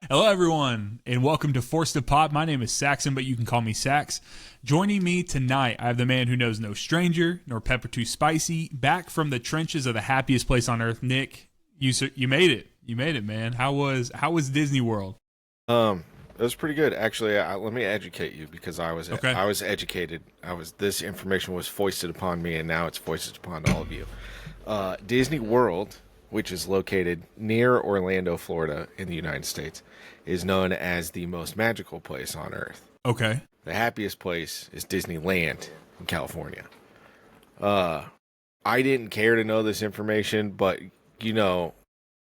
Hello, everyone, and welcome to ForcedToPod. My name is Saxon, but you can call me Sax. Joining me tonight, I have the man who knows no stranger, nor pepper too spicy, back from the trenches of the happiest place on earth. Nick, you made it. You made it, man. How was Disney World? It was pretty good, actually. Let me educate you because I was Okay. educated. This information was foisted upon me, and now it's foisted upon all of you. Disney World, which is located near Orlando, Florida, in the United States, is known as the most magical place on earth. Okay. The happiest place is Disneyland in California. I didn't care to know this information, but you know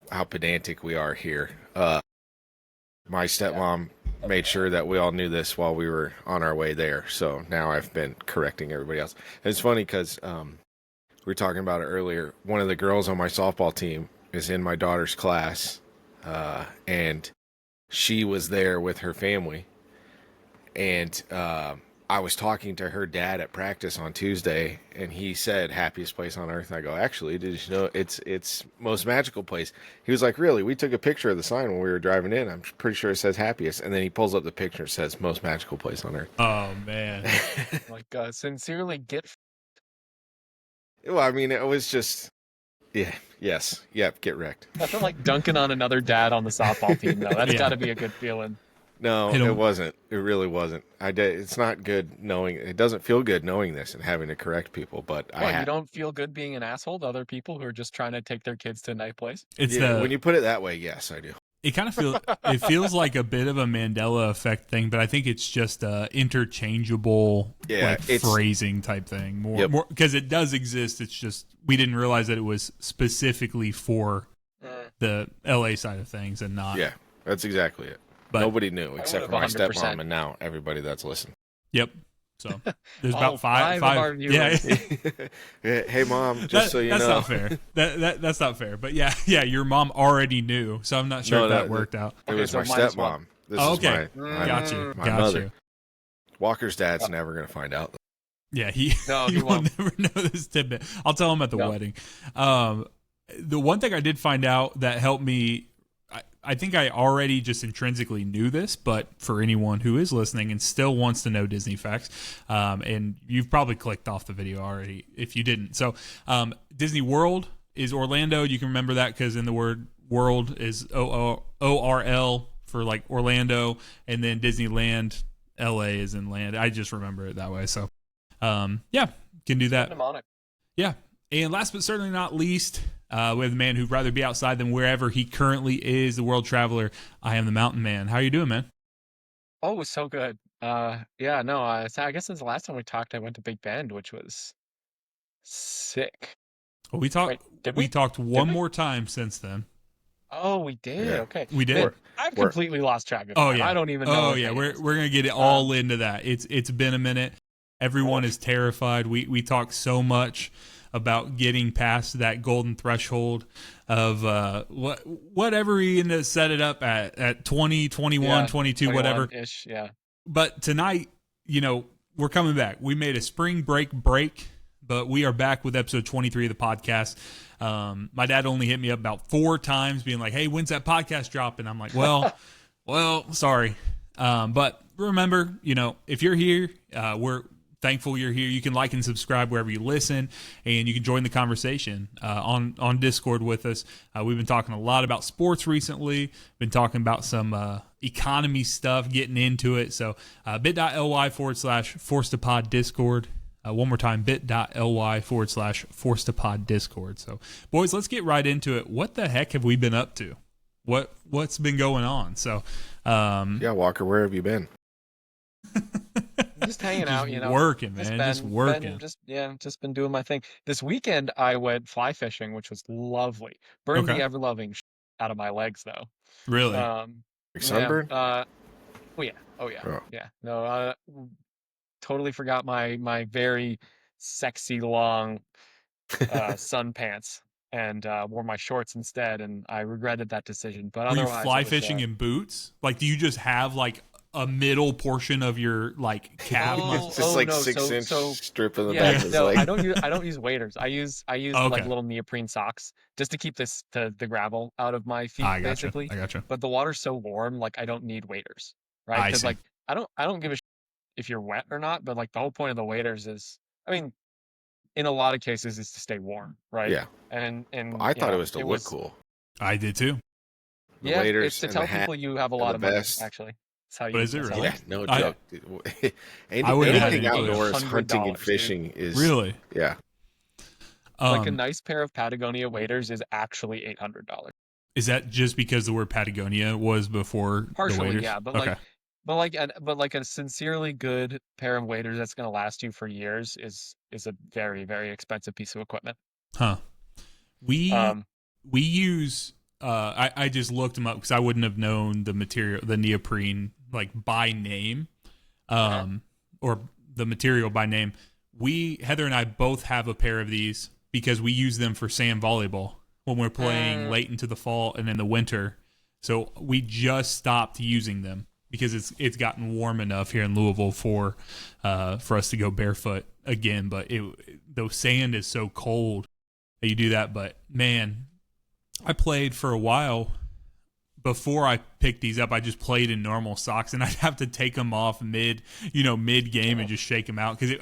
how pedantic we are here. My stepmom made sure that we all knew this while we were on our way there, so now I've been correcting everybody else. And it's funny because we were talking about it earlier. One of the girls on my softball team is in my daughter's class, and she was there with her family. And I was talking to her dad at practice on Tuesday, and he said happiest place on earth. And I go, actually, did you know it's most magical place? He was like, really? We took a picture of the sign when we were driving in. I'm pretty sure it says happiest. And then he pulls up the picture. It says most magical place on earth. Oh, man. Sincerely get. Well, I mean, it was just, get wrecked. Nothing like dunking on another dad on the softball team, though. That's Yeah. got to be a good feeling. No, it wasn't. It really wasn't. It's not good knowing. It doesn't feel good knowing this and having to correct people. But You don't feel good being an asshole to other people who are just trying to take their kids to a nice place? When you put it that way, yes, I do. It kind of feels like a bit of a Mandela effect thing, but I think it's just a interchangeable phrasing type thing more because it does exist. It's just we didn't realize that it was specifically for the LA side of things and not. Yeah, that's exactly it. But nobody knew except for my 100%. Stepmom and now everybody that's listening. Yep. So there's about five. Of our viewers. Yeah. Hey, Mom, just so you know. That's not fair. That's not fair. But yeah, your mom already knew, so I'm not sure if that worked out. It was my stepmom. This okay. is my Got mother. you. Walker's dad's never going to find out. Yeah, he will never know this tidbit. I'll tell him at the wedding. The one thing I did find out that helped me, I think I already just intrinsically knew this, but for anyone who is listening and still wants to know Disney facts, and you've probably clicked off the video already if you didn't. So Disney World is Orlando. You can remember that because in the word world is O-R-L for like Orlando, and then Disneyland, L-A is in land. I just remember it that way. So can do that. Mnemonic. Yeah. And last but certainly not least, we have the man who'd rather be outside than wherever he currently is, the world traveler. I am the mountain man. How you doing, man? Oh, it was so good. I guess since the last time we talked, I went to Big Bend, which was sick. Well, we talked one more time since then. Oh, we did? Yeah. Okay. We did. Man, I've completely lost track of time. Oh, yeah. I don't even know. Oh, yeah. We're going to get it all into that. It's been a minute. Everyone is terrified. We talked so much about getting past that golden threshold of whatever we ended up set it up at 20, 21, 22, whatever. Yeah. But tonight, we're coming back. We made a spring break, but we are back with episode 23 of the podcast. My dad only hit me up about 4 times being like, hey, when's that podcast drop? And I'm like, well, sorry. But remember, if you're here, we're thankful you're here. You can like and subscribe wherever you listen, and you can join the conversation on Discord with us. We've been talking a lot about sports recently, been talking about some economy stuff, getting into it. So bit.ly/ForcedToPod Discord. One more time, bit.ly/ForcedToPod Discord. So, boys, let's get right into it. What the heck have we been up to? What's been going on? So, Walker, where have you been? Just hanging out, working, man. Just working. Just been doing my thing. This weekend, I went fly fishing, which was lovely. Burned the ever-loving out of my legs, though. Really? Sunburn? Yeah. No, totally forgot my very sexy long sun pants and wore my shorts instead, and I regretted that decision. But were you otherwise, fly fishing in boots? Like, do you just have like a middle portion of your like cap. It's just like no, 6-inch so strip in the yeah, back of his no, leg. I don't use waders. I use Oh, like okay. little neoprene socks just to keep the gravel out of my feet, I gotcha. basically. I gotcha. But the water's so warm, like I don't need waders, right? I Because see. like I don't give a shit if you're wet or not, but like the whole point of the waders is, I mean, in a lot of cases, is to stay warm, right? Yeah. And I you thought it know, was to look cool. I did too. The Yeah, waders it's to and tell the hat people you have a and lot the of money. vest. Actually, that's how you. But is it that's how really? Yeah, no I- joke. I would've had Anything any clue. outdoors, hunting and $100, dude. fishing is Really? Yeah. Like a nice pair of Patagonia waders is actually $800. Is that just because the word Patagonia was before the Partially, waders? yeah, but Okay. like a sincerely good pair of waders that's going to last you for years is a very, very expensive piece of equipment. Huh. We Um, use I just looked them up because I wouldn't have known the material, the neoprene, like by name, or the material by name. Heather and I both have a pair of these because we use them for sand volleyball when we're playing late into the fall and in the winter. So we just stopped using them because it's gotten warm enough here in Louisville for us to go barefoot again. But the sand is so cold that you do that. But man, I played for a while before I picked these up. I just played in normal socks, and I'd have to take them off mid game and just shake them out because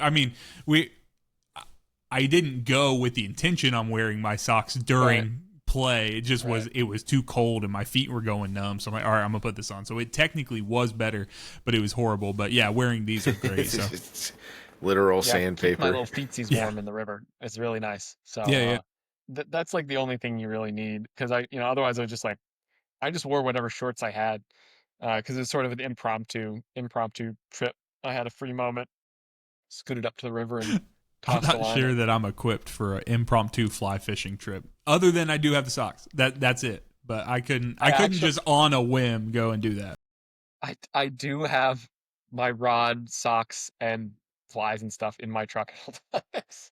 I didn't go with the intention on wearing my socks during play. It just it was too cold and my feet were going numb. So I'm like, all right, I'm gonna put this on. So it technically was better, but it was horrible. But yeah, wearing these are great. So It's literal keep sandpaper. my little feetsies warm in the river. It's really nice. So that's like the only thing you really need because otherwise I was just like, I just wore whatever shorts I had because it's sort of an impromptu trip. I had a free moment, scooted up to the river and I'm tossed a not line. sure that I'm equipped for an impromptu fly fishing trip. Other than I do have the socks. That's it. But I couldn't just on a whim go and do that. I do have my rod, socks, and flies and stuff in my truck at all times.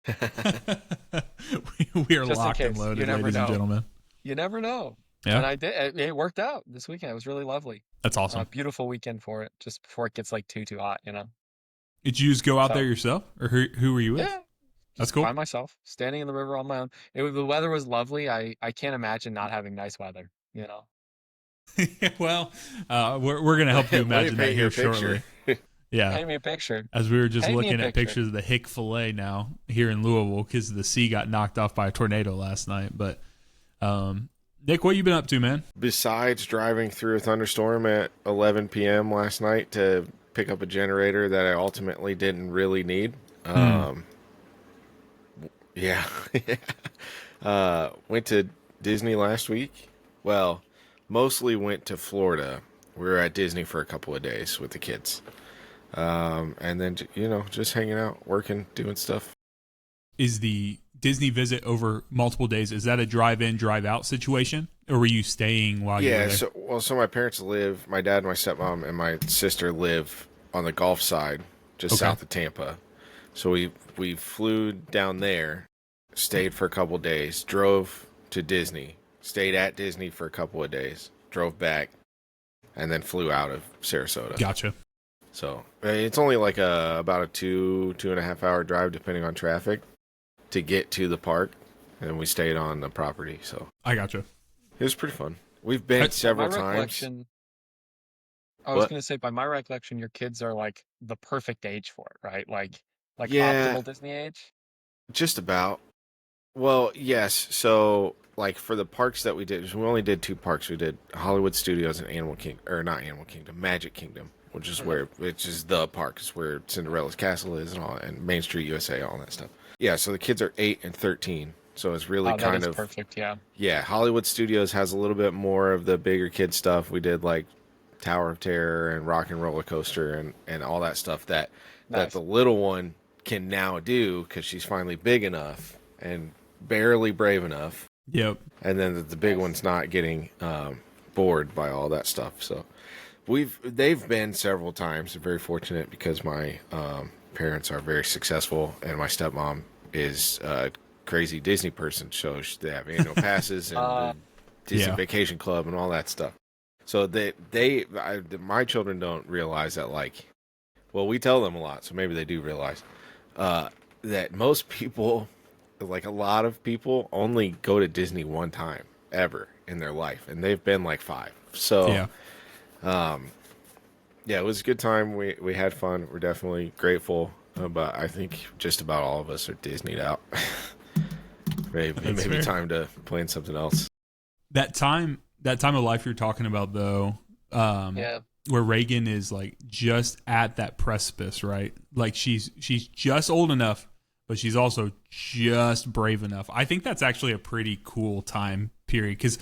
we are Just in locked and case. loaded, You never ladies know. and gentlemen. You never know. Yeah. And I did. It worked out this weekend. It was really lovely. That's awesome. Beautiful weekend for it. Just before it gets like too hot, Did you just go out So- there yourself, or who were you with? Yeah. That's Just cool. by myself, standing in the river on my own. The weather was lovely. I can't imagine not having nice weather. Well, we're gonna help you imagine that here shortly. Yeah. Paint me a picture. As we were just Paint me a looking at picture. pictures of the Hick Filet now here in Louisville because the sea got knocked off by a tornado last night. But Nick, what you been up to, man? Besides driving through a thunderstorm at 11 p.m. last night to pick up a generator that I ultimately didn't really need. Yeah. Went to Disney last week. Well, mostly went to Florida. We were at Disney for a couple of days with the kids. And then, just hanging out, working, doing stuff. Is the Disney visit over multiple days? Is that a drive-in, drive-out situation? Or were you staying while you were there? So my parents live, my dad, my stepmom, and my sister live on the Gulf side, just south of Tampa. So we flew down there, stayed for a couple of days, drove to Disney, stayed at Disney for a couple of days, drove back, and then flew out of Sarasota. Gotcha. So it's only like about a 2.5 hour drive, depending on traffic, to get to the park. And we stayed on the property. So I gotcha. It was pretty fun. We've been several times. I was going to say, by my recollection, your kids are like the perfect age for it, right? Like Yeah. optimal Disney age? Just about. Well, yes. So, like, for the parks that we did, we only did 2 parks. We did Hollywood Studios and Magic Kingdom, which is the park. It's where Cinderella's castle is and Main Street USA, all that stuff. Yeah, so the kids are 8 and 13. So it's really kind of perfect, yeah. Yeah, Hollywood Studios has a little bit more of the bigger kid stuff. We did like Tower of Terror and Rock and Roller Coaster and all that stuff that the little one can now do because she's finally big enough and barely brave enough. Yep. And then the big one's not getting bored by all that stuff. So they've been several times. I'm very fortunate because my parents are very successful and my stepmom is crazy Disney person, so they have annual passes and the Disney Vacation Club and all that stuff. So my children don't realize that, like, well, we tell them a lot, so maybe they do realize that most people, like a lot of people, only go to Disney one time ever in their life, and they've been like 5. So, yeah, it was a good time. We had fun. We're definitely grateful, but I think just about all of us are Disneyed out. maybe time to plan something else. That time of life you're talking about, though, where Reagan is like just at that precipice, right? Like she's just old enough, but she's also just brave enough. I think that's actually a pretty cool time period, because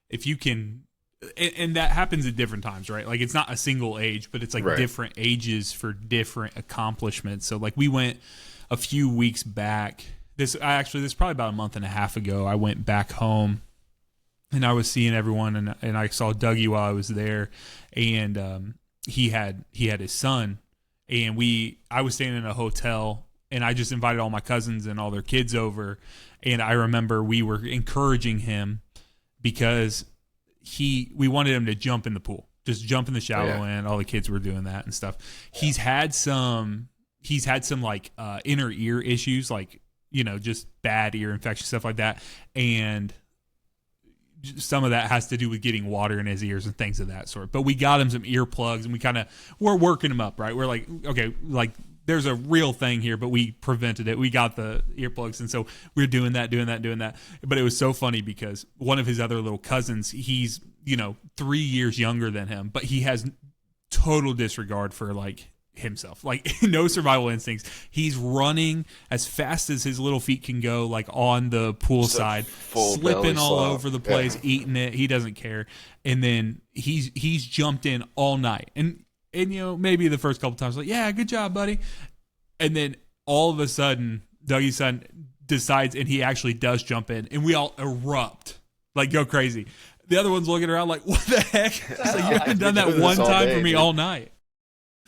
if you can, and that happens at different times, right? Like it's not a single age, but it's like different ages for different accomplishments. So like we went a few weeks back. This is probably about a month and a half ago. I went back home. And I was seeing everyone, and I saw Dougie while I was there, and he had his son, and I was staying in a hotel, and I just invited all my cousins and all their kids over, and I remember we were encouraging him because we wanted him to jump in the pool, just jump in the shallow end. All the kids were doing that and stuff. Yeah. He's had some like inner ear issues, like just bad ear infection, stuff like that, and some of that has to do with getting water in his ears and things of that sort. But we got him some earplugs, and we're working him up, right? We're like, okay, like there's a real thing here, but we prevented it. We got the earplugs, and so we're doing that. But it was so funny because one of his other little cousins, he's 3 years younger than him, but he has total disregard for like himself, like no survival instincts. He's running as fast as his little feet can go, like on the pool side, slipping all over the place, eating it. He doesn't care. And then he's jumped in all night, and maybe the first couple times like, yeah, good job, buddy. And then all of a sudden Dougie's son decides, and he actually does jump in, and we all erupt, like go crazy. The other one's looking around like, what the heck? It's like, you haven't done that one time for me all night.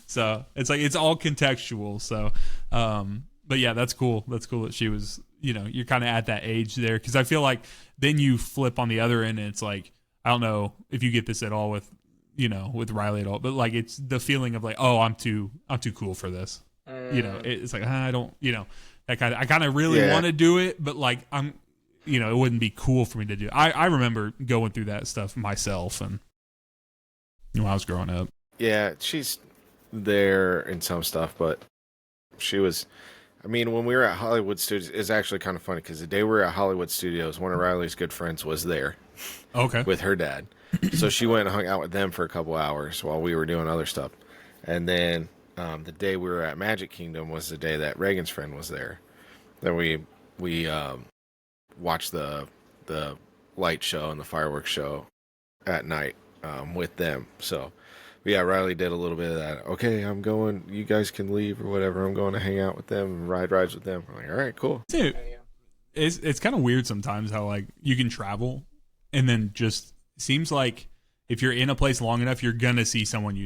So it's like, it's all contextual. So, but yeah, that's cool. That's cool that she was, you're kind of at that age there. Cause I feel like then you flip on the other end, and it's like, I don't know if you get this at all with Riley at all, but like, it's the feeling of like, oh, I'm too cool for this. It's like, I don't, I kind of really want to do it, but like, I'm, it wouldn't be cool for me to do. I remember going through that stuff myself, and when I was growing up. Yeah. She's there in some stuff, but she was, when we were at Hollywood Studios, it's actually kind of funny because the day we were at Hollywood Studios, one of Riley's good friends was there with her dad. So she went and hung out with them for a couple hours while we were doing other stuff. And then the day we were at Magic Kingdom was the day that Reagan's friend was there. Then we watched the light show and the fireworks show at night with them. So yeah, Riley did a little bit of that. Okay, I'm going. You guys can leave or whatever. I'm going to hang out with them and ride rides with them. I'm like, all right, cool. Dude, it's kind of weird sometimes how like you can travel, and then just seems like if you're in a place long enough, you're gonna see someone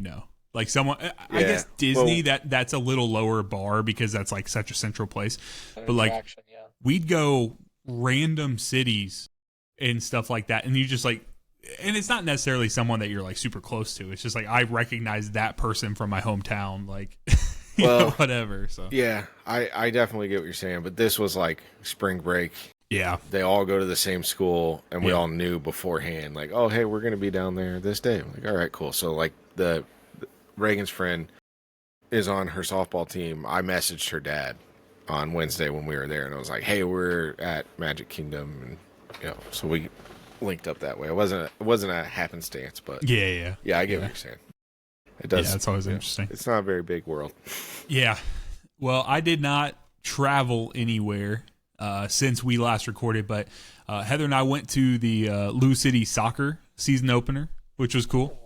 like someone. I guess Disney, that's a little lower bar because that's like such a central place. But like we'd go random cities and stuff like that, and you just like. And it's not necessarily someone that you're like super close to. It's just like I recognize that person from my hometown, like whatever. So yeah, I definitely get what you're saying. But this was like spring break. Yeah, they all go to the same school, and we all knew beforehand, like, oh hey, we're gonna be down there this day. I'm like, all right, cool. So like the Reagan's friend is on her softball team. I messaged her dad on Wednesday when we were there, and I was like, hey, we're at Magic Kingdom, and so we linked up that way. It wasn't a happenstance, but yeah, I get what you're saying. It does. Yeah, it's always interesting. It's not a very big world. Yeah. Well, I did not travel anywhere since we last recorded, but Heather and I went to the Lou City soccer season opener, which was cool.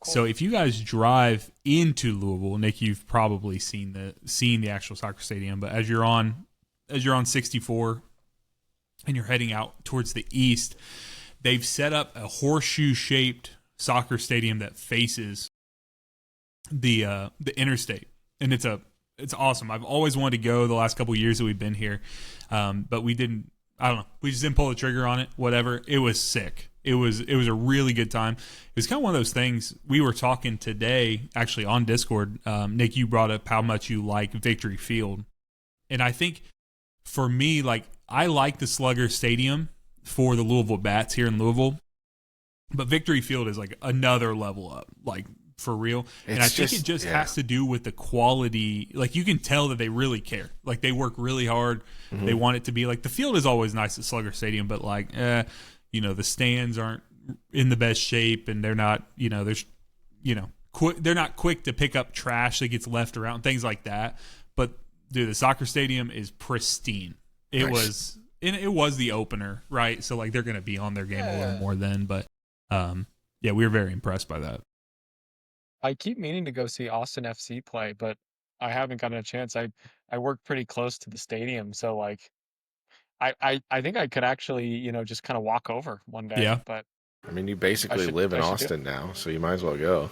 So if you guys drive into Louisville, Nick, you've probably seen the actual soccer stadium. But as you're on 64 and you're heading out towards the east, they've set up a horseshoe-shaped soccer stadium that faces the interstate, and it's awesome. I've always wanted to go the last couple of years that we've been here, but we didn't. I don't know. We just didn't pull the trigger on it. Whatever. It was sick. It was a really good time. It was kind of one of those things. We were talking today, actually on Discord. Nick, you brought up how much you like Victory Field, and I think for me, like I like the Slugger Stadium for the Louisville Bats here in Louisville, but Victory Field is like another level up, like for real. And I think it just has to do with the quality. Like you can tell that they really care. Like they work really hard. Mm-hmm. They want it to be like the field is always nice at Slugger Stadium, but like, the stands aren't in the best shape, and they're not, they're not quick to pick up trash that gets left around, things like that. But dude, the soccer stadium is pristine. It was the opener, right? So like they're going to be on their game a little more then, but we were very impressed by that. I keep meaning to go see Austin FC play, but I haven't gotten a chance. I work pretty close to the stadium, so like I think I could actually, just kind of walk over one day. Yeah. But I mean, you basically live in Austin now, so you might as well go.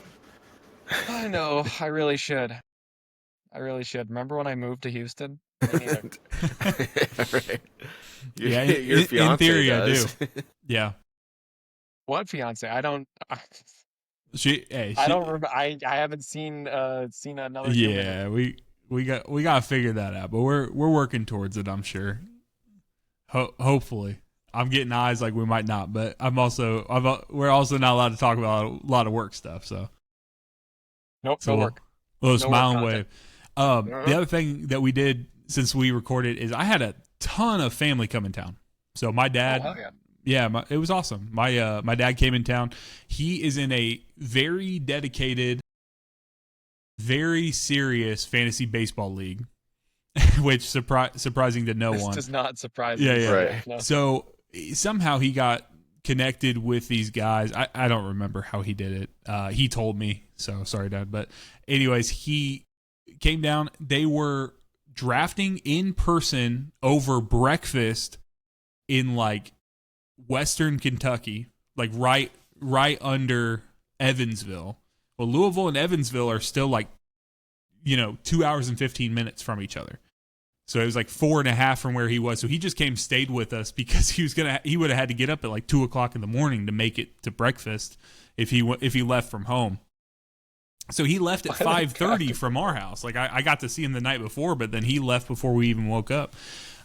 I know. I really should. Remember when I moved to Houston? Right. Your fiance in theory, does. I do. Yeah. What fiance? I don't. I don't remember. I haven't seen another. Yeah, we got to figure that out, but we're working towards it. I'm sure. Hopefully, I'm getting eyes like we might not, but we're also not allowed to talk about a lot of work stuff. So, nope, no work. Little smile and wave. The other thing that we did since we recorded is I had a ton of family come in town. So my dad. Oh, yeah. Yeah, it was awesome. My dad came in town. He is in a very dedicated, very serious fantasy baseball league, which surprising to no one. This does not surprise me. Yeah. Right. No. So somehow he got connected with these guys. I don't remember how he did it. He told me. So sorry, Dad. But anyways, he came down. They were drafting in person over breakfast in like Western Kentucky, like right under Evansville. Well, Louisville and Evansville are still like, 2 hours and 15 minutes from each other. So it was like 4.5 from where he was. So he just stayed with us because he would have had to get up at like 2:00 in the morning to make it to breakfast if he left from home. So he left at 5:30 from our house. Like I got to see him the night before, but then he left before we even woke up.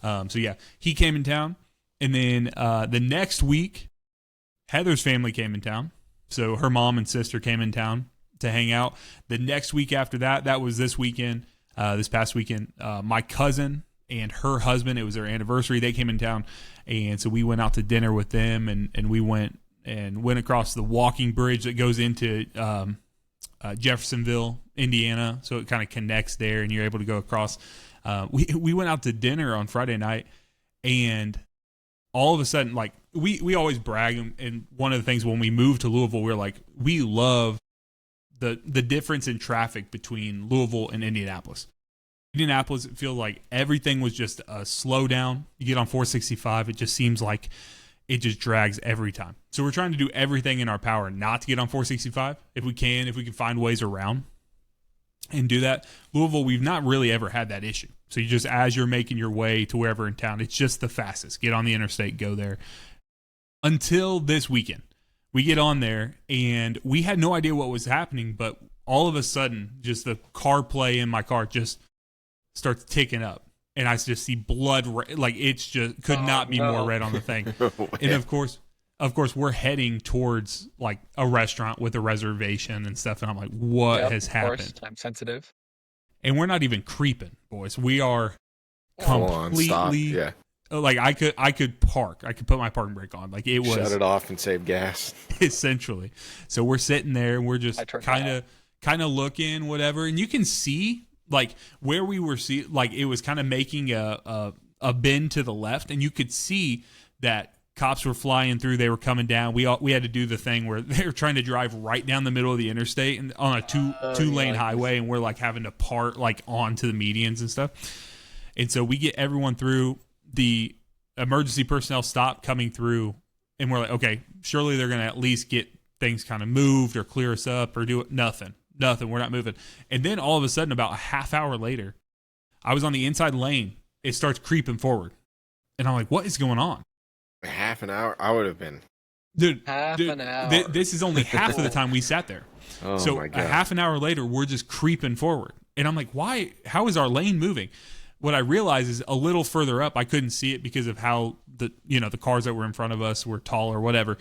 So yeah, he came in town. And then the next week, Heather's family came in town. So her mom and sister came in town to hang out. The next week after that was this weekend, this past weekend, my cousin and her husband, it was their anniversary. They came in town. And so we went out to dinner with them, and we went across the walking bridge that goes into Jeffersonville, Indiana. So it kind of connects there, and you're able to go across. We went out to dinner on Friday night, and all of a sudden, like we always brag, and one of the things when we moved to Louisville, we're like, we love the difference in traffic between Louisville and Indianapolis. Indianapolis, it feels like everything was just a slowdown. You get on 465, it just seems like it just drags every time. So we're trying to do everything in our power not to get on 465 if we can find ways around and do that. Louisville, we've not really ever had that issue. So you just, as you're making your way to wherever in town, it's just the fastest. Get on the interstate, go there. Until this weekend. We get on there, and we had no idea what was happening, but all of a sudden, just the CarPlay in my car just starts ticking up. And I just see blood, like it's just could not be more red on the thing. And of course, we're heading towards like a restaurant with a reservation and stuff. And I'm like, what has happened? Of course, time sensitive. And we're not even creeping, boys. We are completely like I could park. I could put my parking brake on. Like it was shut it off and save gas. Essentially. So we're sitting there and we're just kind of looking, whatever. And you can see like where we were like it was kind of making a bend to the left, and you could see that cops were flying through. They were coming down. We had to do the thing where they were trying to drive right down the middle of the interstate and on a two lane highway, and we're like having to part like onto the medians and stuff. And so we get everyone through. The emergency personnel stop coming through, and we're like, okay, surely they're going to at least get things kind of moved or clear us up or do it. Nothing. We're not moving. And then all of a sudden, about a half hour later, I was on the inside lane. It starts creeping forward. And I'm like, what is going on? Half an hour? I would have been. Dude, an hour. This is only half of the time we sat there. Oh, so my God. a half an hour later, we're just creeping forward. And I'm like, why? How is our lane moving? What I realized is a little further up, I couldn't see it because of how the cars that were in front of us were tall or whatever.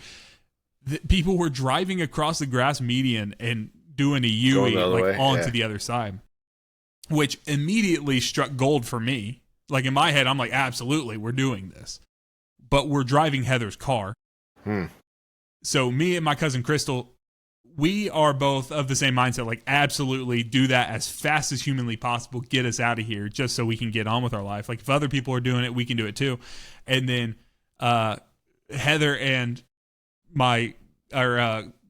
People were driving across the grass median and doing a U-E onto the other side, which immediately struck gold for me. Like in my head, I'm like, absolutely, we're doing this. But we're driving Heather's car. So me and my cousin Crystal, we are both of the same mindset, like absolutely do that as fast as humanly possible, get us out of here just so we can get on with our life. Like if other people are doing it, we can do it too. And then Heather and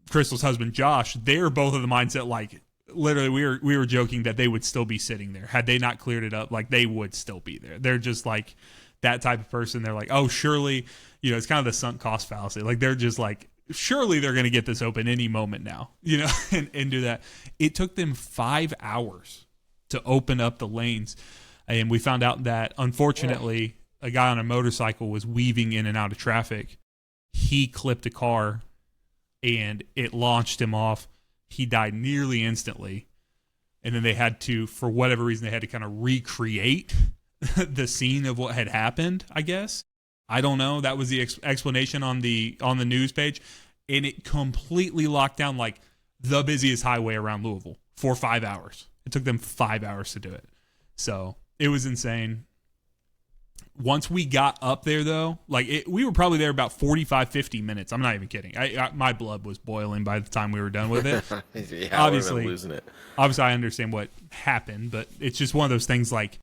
Crystal's husband Josh, they're both of the mindset like literally we were joking that they would still be sitting there had they not cleared it up. Like they would still be there. They're just like that type of person. They're like, oh, surely, it's kind of the sunk cost fallacy. Like they're just like, surely they're going to get this open any moment now, and do that. It took them 5 hours to open up the lanes. And we found out that, unfortunately, a guy on a motorcycle was weaving in and out of traffic. He clipped a car, and it launched him off. He died nearly instantly. And then they had to, for whatever reason, they had to kind of recreate the scene of what had happened, I guess. I don't know. That was the explanation on the news page. And it completely locked down like the busiest highway around Louisville for 5 hours. It took them 5 hours to do it. So it was insane. Once we got up there, though, we were probably there about 45, 50 minutes. I'm not even kidding. My blood was boiling by the time we were done with it. Yeah, obviously, I losing it. Obviously, I understand what happened, but it's just one of those things like,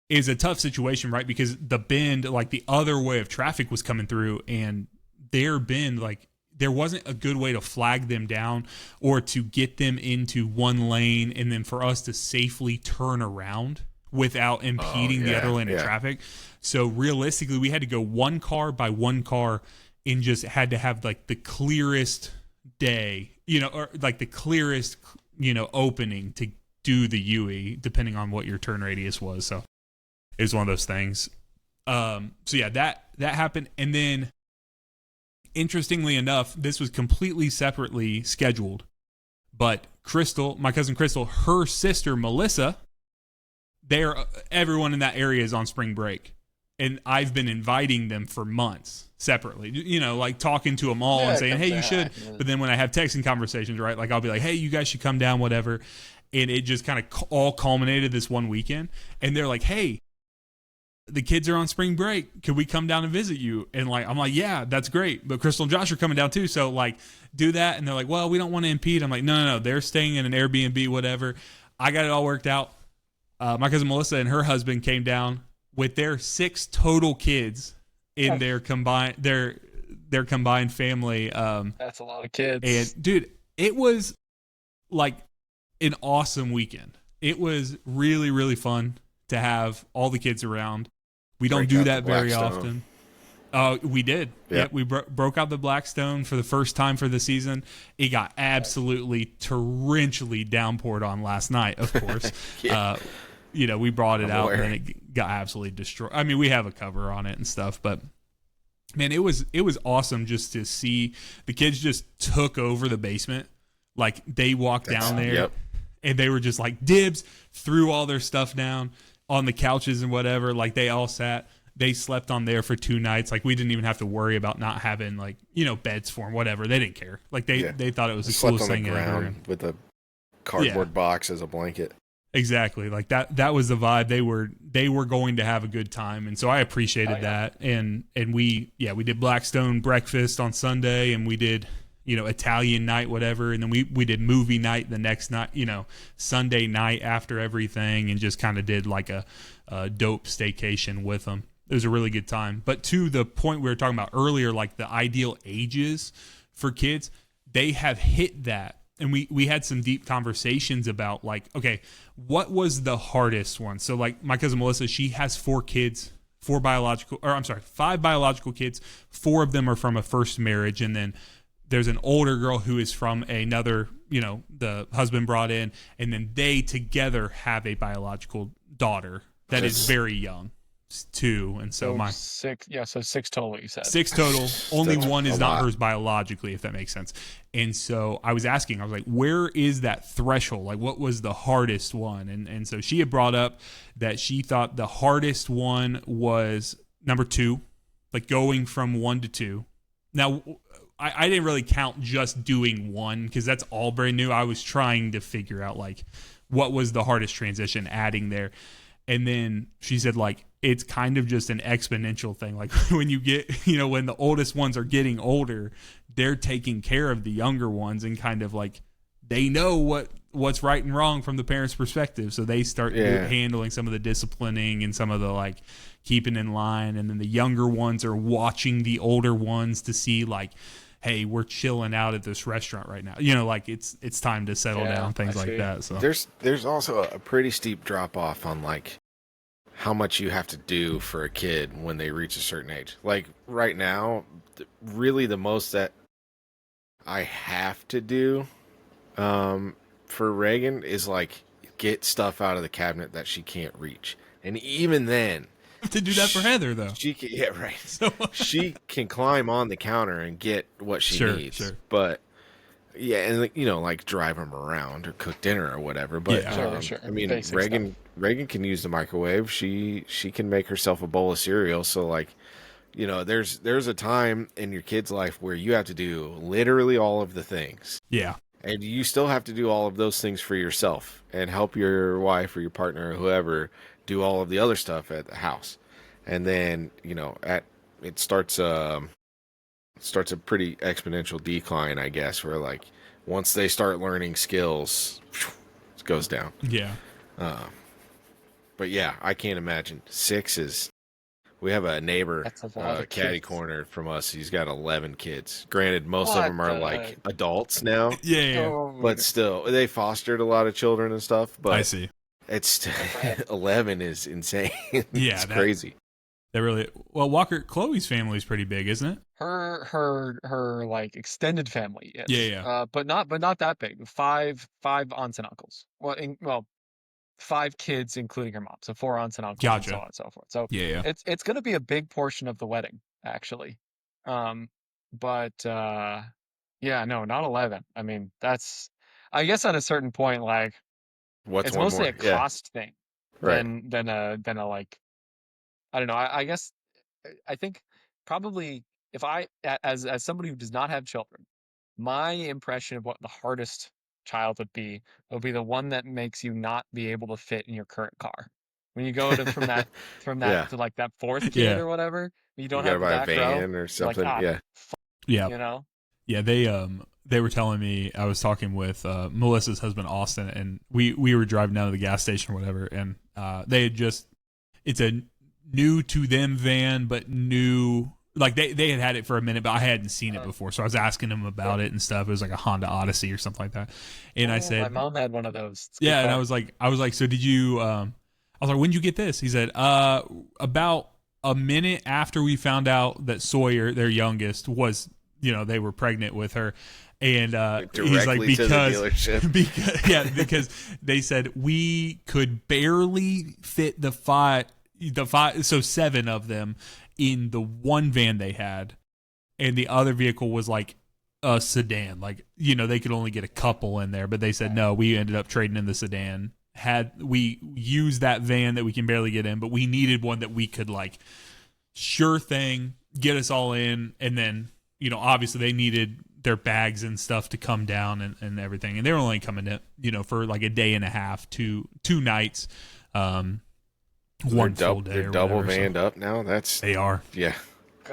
is a tough situation, right? Because the bend, like the other way of traffic was coming through, and their bend, like there wasn't a good way to flag them down or to get them into one lane and then for us to safely turn around without impeding the other lane of traffic. So realistically, we had to go one car by one car and just had to have like the clearest day, or like the clearest, opening to do the UE, depending on what your turn radius was. So it was one of those things. So yeah, that happened. And then interestingly enough, this was completely separately scheduled, but my cousin Crystal, her sister, Melissa, everyone in that area is on spring break. And I've been inviting them for months separately, like talking to them all and saying, hey, you should. But then when I have texting conversations, right, like I'll be like, hey, you guys should come down, whatever. And it just kind of all culminated this one weekend. And they're like, hey, the kids are on spring break. Could we come down and visit you? And I'm like, yeah, that's great. But Crystal and Josh are coming down too. So do that. And they're like, well, we don't want to impede. I'm like, no. They're staying in an Airbnb, whatever. I got it all worked out. My cousin Melissa and her husband came down with their 6 total kids in their combined family. That's a lot of kids. And dude, it was like an awesome weekend. It was really, really fun to have all the kids around. We don't do that very often. We did. Yeah, we broke out the Blackstone for the first time for the season. It got absolutely torrentially downpoured on last night, of course. We brought it out and then it got absolutely destroyed. I mean, we have a cover on it and stuff, but man, it was awesome just to see the kids just took over the basement. Like they walked down there and they were just like dibs, threw all their stuff down on the couches and whatever. Like they all sat. They slept on there for 2 nights. Like we didn't even have to worry about not having beds for them, whatever. They didn't care. Like they thought it was the coolest thing ever. With a cardboard box as a blanket. Exactly. Like that was the vibe. They were going to have a good time. And so I appreciated that. And we did Blackstone breakfast on Sunday and we did, Italian night, whatever. And then we did movie night the next night, Sunday night after everything, and just kind of did like a dope staycation with them. It was a really good time. But to the point we were talking about earlier, like the ideal ages for kids, they have hit that. And we had some deep conversations about okay, what was the hardest one? So my cousin Melissa, she has 4 kids, 5 biological kids. 4 of them are from a first marriage. And then there's an older girl who is from another, the husband brought in. And then they together have a biological daughter that is very young. 2, and so my 6. Yeah, so 6 total. You said 6 total. Only That's one is a not lot. hers biologically, if that makes sense. And so I was asking, I was like, where is that threshold? Like, what was the hardest one? And so she had brought up that she thought the hardest one was number 2, like going from 1 to 2. Now, I didn't really count just doing 1 because that's all very new. I was trying to figure out like what was the hardest transition adding there. And then she said, like, it's kind of just an exponential thing. Like when you get, when the oldest ones are getting older, they're taking care of the younger ones and kind of like they know what's right and wrong from the parents' perspective. So they start handling some of the disciplining and some of the like keeping in line. And then the younger ones are watching the older ones to see like, hey, we're chilling out at this restaurant right now. Like it's time to settle down, things like that. So there's also a pretty steep drop off on like how much you have to do for a kid when they reach a certain age. Like right now, really the most that I have to do for Reagan is like get stuff out of the cabinet that she can't reach. And even then, to do that for Heather though. She can, right. So she can climb on the counter and get what she needs. Sure. But yeah, and like drive them around or cook dinner or whatever. But sure. I mean, Basic Reagan can use the microwave. She can make herself a bowl of cereal. So like, there's a time in your kid's life where you have to do literally all of the things. Yeah. And you still have to do all of those things for yourself and help your wife or your partner or whoever do all of the other stuff at the house. And then, it starts a pretty exponential decline, I guess, where like once they start learning skills, it goes down. Yeah. But yeah, I can't imagine. 6 is. We have a neighbor, catty corner from us. He's got 11 kids. Granted, most of them are like adults now. Yeah. But still, they fostered a lot of children and stuff. But I see. It's 11 is insane. Yeah, it's crazy. That really Walker. Chloe's family is pretty big, isn't it? Her like extended family. Yes. Yeah. But not that big. Five aunts and uncles. Well, 5 kids, including her mom. So 4 aunts and uncles, gotcha. And so on and so forth. So yeah. It's going to be a big portion of the wedding, actually. But yeah, no, not 11. I mean, that's, I guess at a certain point, like, it's mostly a cost thing, right? Than a like, I don't know. I guess I think probably if I, as somebody who does not have children, my impression of what the hardest child would be the one that makes you not be able to fit in your current car. When you go from that to like that 4th kid or whatever, you don't have the back row. Van or something. Like, yeah. Yeah, they were telling me, I was talking with Melissa's husband Austin, and we were driving down to the gas station or whatever, and they had it's a new to them van, but new. Like they had it for a minute, but I hadn't seen it before. So I was asking him about it and stuff. It was like a Honda Odyssey or something like that. And I said, my mom had one of those. And I was like, so did you, I was like, when did you get this? He said, about a minute after we found out that Sawyer, their youngest, was, they were pregnant with her. And he's like, because they said we could barely fit the five, so 7 of them in the one van they had, and the other vehicle was like a sedan. Like, they could only get a couple in there, but they said no, we ended up trading in the sedan. We used that van that we can barely get in, but we needed one that we could like sure thing get us all in. And then, obviously they needed their bags and stuff to come down and everything. And they were only coming in, for like a day and a half, 2 nights. One full day. They're double vanned up now. They are. Yeah,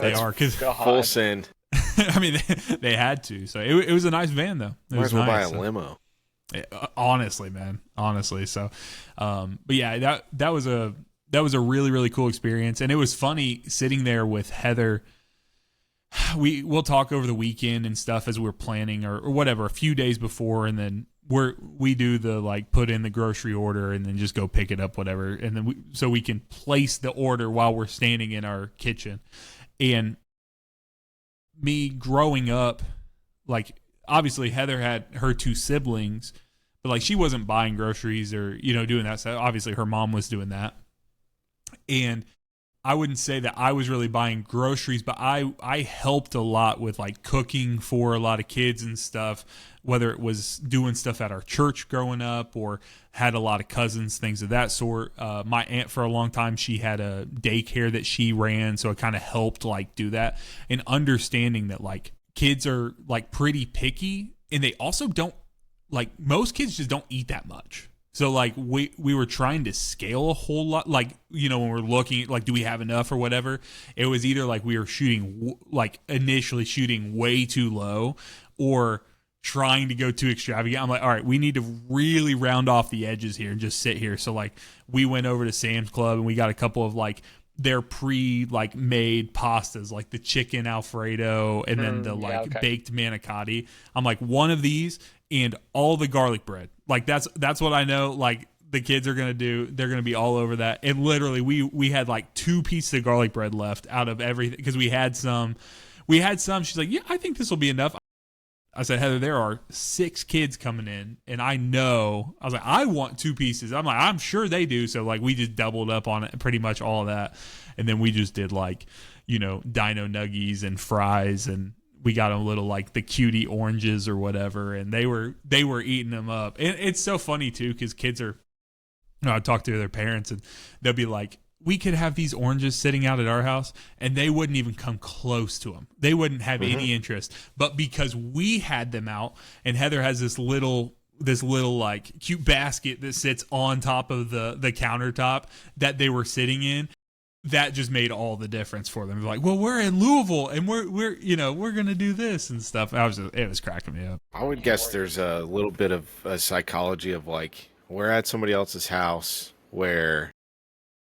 they are, because full send. I mean, they had to. So it was a nice van though. It was nice. Buy a limo. Honestly, man. Honestly, so, but yeah, that was a really, really cool experience, and it was funny sitting there with Heather. We'll talk over the weekend and stuff as we're planning or whatever a few days before, and then we do the like put in the grocery order and then just go pick it up, whatever, and then so we can place the order while we're standing in our kitchen. And me growing up, like obviously Heather had her 2 siblings, but like she wasn't buying groceries or doing that. So obviously her mom was doing that, and I wouldn't say that I was really buying groceries, but I helped a lot with like cooking for a lot of kids and stuff, whether it was doing stuff at our church growing up or had a lot of cousins, things of that sort. My aunt for a long time, she had a daycare that she ran, so it kind of helped like do that. And understanding that like kids are like pretty picky, and they also don't, like most kids just don't eat that much. So like we were trying to scale a whole lot, like, you know, when we're looking at like, do we have enough or whatever, it was either like we were initially shooting way too low or trying to go too extravagant. I'm like, all right, we need to really round off the edges here and just sit here. So like we went over to Sam's Club and we got a couple of like their made pastas, like the chicken Alfredo and then the baked manicotti. I'm like, one of these and all the garlic bread. Like that's what I know. Like the kids are gonna do. They're gonna be all over that. And literally, we had like 2 pieces of garlic bread left out of everything because we had some. She's like, yeah, I think this will be enough. I said, Heather, there are 6 kids coming in, and I was like, I want 2 pieces. I'm like, I'm sure they do. So like, we just doubled up on it, pretty much all of that, and then we just did like, you know, dino nuggies and fries, and we got them little like the cutie oranges or whatever, and they were eating them up. And it's so funny too because kids are, you know, I talk to their parents and they'll be like, we could have these oranges sitting out at our house and they wouldn't even come close to them. They wouldn't have any interest. But because we had them out and Heather has this little like cute basket that sits on top of the countertop that they were sitting in, that just made all the difference for them. They're like, well, we're in Louisville and we're you know, we're going to do this and stuff. It was cracking me up. I would guess there's a little bit of a psychology of like, we're at somebody else's house where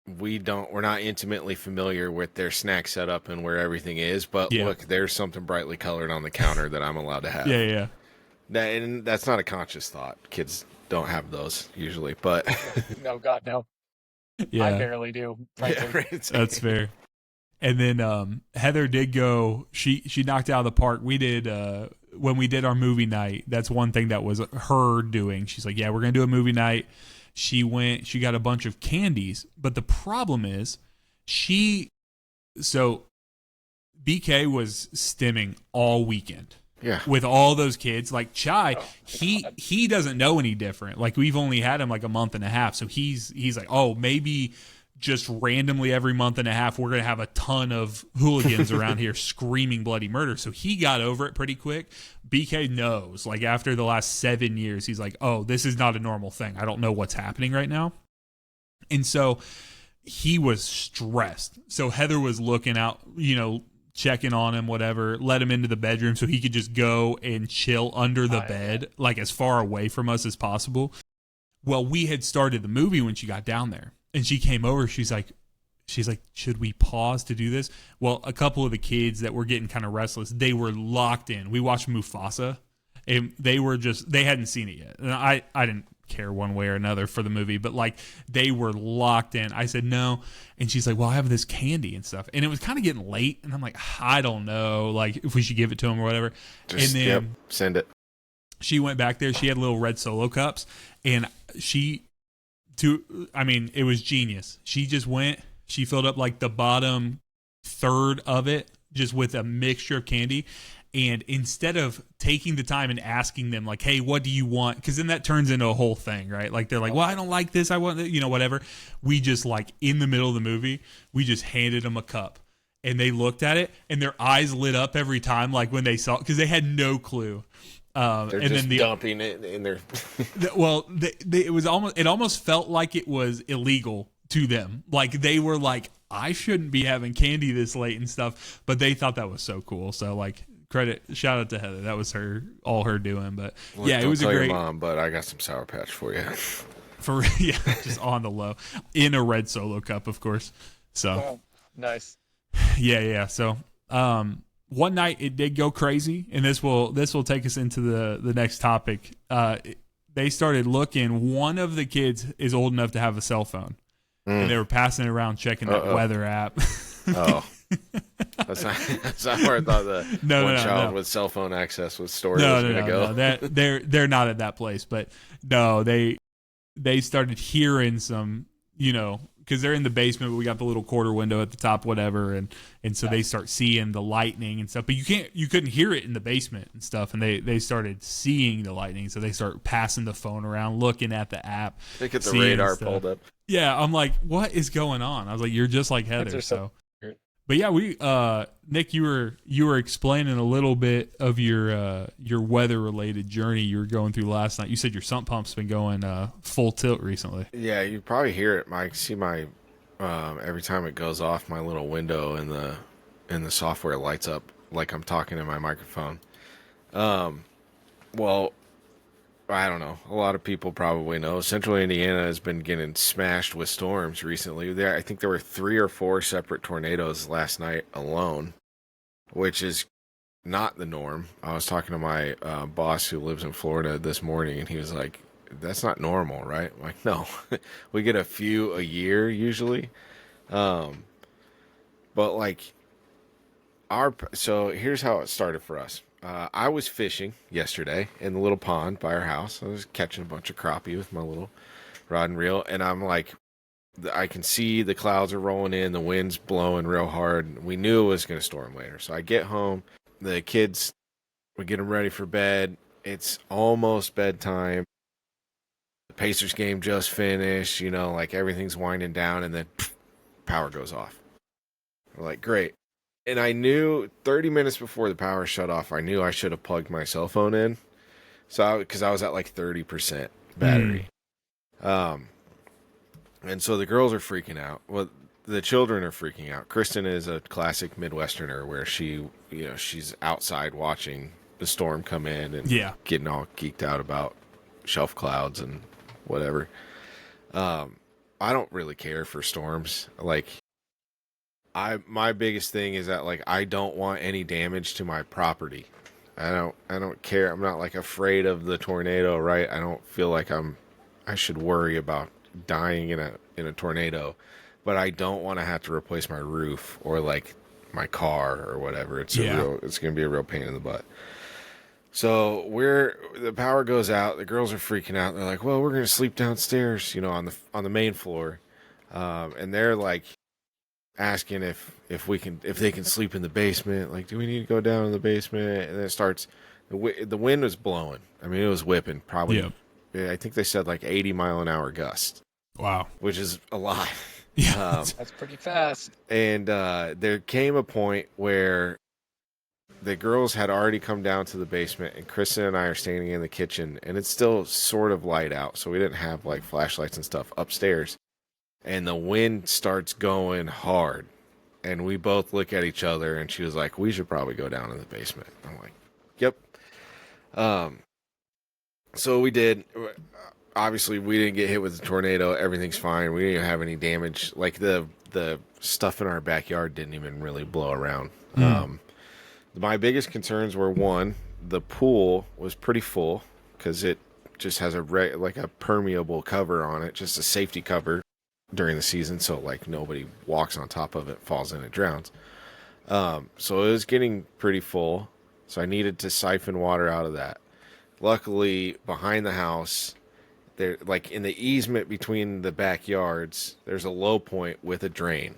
we're not intimately familiar with their snack setup and where everything is, but look, there's something brightly colored on the counter that I'm allowed to have. Yeah. And that's not a conscious thought. Kids don't have those usually, but no, God, no. Yeah. I barely do. Yeah, right. That's fair. And then Heather did go. She knocked out of the park. We did when we did our movie night. That's one thing that was her doing. She's like, yeah, we're gonna do a movie night. She went. She got a bunch of candies, but the problem is, BK was stimming all weekend. Yeah. With all those kids, like Chai, he doesn't know any different. Like we've only had him like a month and a half, so he's like, oh, maybe just randomly every month and a half we're gonna have a ton of hooligans around here screaming bloody murder. So he got over it pretty quick. BK knows, like after the last 7 years, he's like, oh, this is not a normal thing. I don't know what's happening right now, and so he was stressed. So Heather was looking out, you know, checking on him, whatever, let him into the bedroom so he could just go and chill under the bed, like as far away from us as possible. Well, we had started the movie when she got down there and she came over. She's like, should we pause to do this? Well, a couple of the kids that were getting kind of restless, they were locked in. We watched Mufasa and they hadn't seen it yet. And I didn't care one way or another for the movie, but like they were locked in. I said no, and she's like, well, I have this candy and stuff, and it was kind of getting late, and I'm like, I don't know, like if we should give it to him or whatever. Just, and then send it. She went back there. She had little red Solo cups, and it was genius. She just went. She filled up like the bottom third of it just with a mixture of candy. And instead of taking the time and asking them like, hey, what do you want? Because then that turns into a whole thing, right? Like they're like, well, I don't like this. I want, whatever. We just like in the middle of the movie, we just handed them a cup and they looked at it and their eyes lit up every time. Like when they saw, because they had no clue. They're and just then dumping it in their. It almost felt like it was illegal to them. Like they were like, I shouldn't be having candy this late and stuff, but they thought that was so cool. So like, shout out to Heather. That was all her doing. But look, yeah, it was a great. Your mom, but I got some Sour Patch for you. Just on the low, in a red Solo cup, of course. So nice. Yeah. So one night it did go crazy, and this will take us into the next topic. They started looking. One of the kids is old enough to have a cell phone, and they were passing it around checking that weather app. Oh. That's not where I thought the one child with cell phone access was story was going to go. No. They're not at that place, but no, they started hearing some, because they're in the basement, but we got the little quarter window at the top, whatever, and so they start seeing the lightning and stuff. But you couldn't hear it in the basement and stuff, and they started seeing the lightning, so they start passing the phone around, looking at the app. They get the radar pulled up. Yeah, I'm like, what is going on? I was like, you're just like Heather, so. But yeah, we Nick, you were explaining a little bit of your weather related journey you were going through last night. You said your sump pump's been going full tilt recently. Yeah, you probably hear it, Mike. See my every time it goes off, my little window in the software lights up like I'm talking in my microphone. Well, I don't know. A lot of people probably know Central Indiana has been getting smashed with storms recently. I think there were 3 or 4 separate tornadoes last night alone, which is not the norm. I was talking to my boss who lives in Florida this morning, and he was like, that's not normal, right? I'm like, no. We get a few a year usually. But like so here's how it started for us. I was fishing yesterday in the little pond by our house. I was catching a bunch of crappie with my little rod and reel, and I'm like, I can see the clouds are rolling in, the wind's blowing real hard. We knew it was going to storm later. So I get home, the kids, we get them ready for bed. It's almost bedtime. The Pacers game just finished, like everything's winding down, and then power goes off. We're like, great. And I knew 30 minutes before the power shut off, I knew I should have plugged my cell phone in. So, because I was at like 30% battery. And so the girls are freaking out. Well, the children are freaking out. Kristen is a classic Midwesterner where she's outside watching the storm come in and getting all geeked out about shelf clouds and whatever. I don't really care for storms. Like, my biggest thing is that, like, I don't want any damage to my property. I don't care. I'm not like afraid of the tornado, right? I don't feel like I should worry about dying in a tornado, but I don't want to have to replace my roof or like my car or whatever. It's going to be a real pain in the butt. So the power goes out. The girls are freaking out. They're like, well, we're going to sleep downstairs, on the main floor. And they're like, asking if they can sleep in the basement. Like, do we need to go down in the basement? And then it starts, the wind was blowing. I mean, it was whipping probably. I think they said like 80 mile an hour gust. Wow. Which is a lot. Yeah. That's pretty fast. And there came a point where the girls had already come down to the basement, and Kristen and I are standing in the kitchen, and it's still sort of light out. So we didn't have like flashlights and stuff upstairs. And the wind starts going hard. And we both look at each other, and she was like, we should probably go down in the basement. I'm like, yep. So we did. Obviously, we didn't get hit with the tornado. Everything's fine. We didn't even have any damage. Like, the stuff in our backyard didn't even really blow around. My biggest concerns were, one, the pool was pretty full because it just has a permeable cover on it, just a safety cover during the season, so like nobody walks on top of it, falls in, it drowns. So it was getting pretty full, so I needed to siphon water out of that. Luckily, behind the house, there, like in the easement between the backyards, there's a low point with a drain,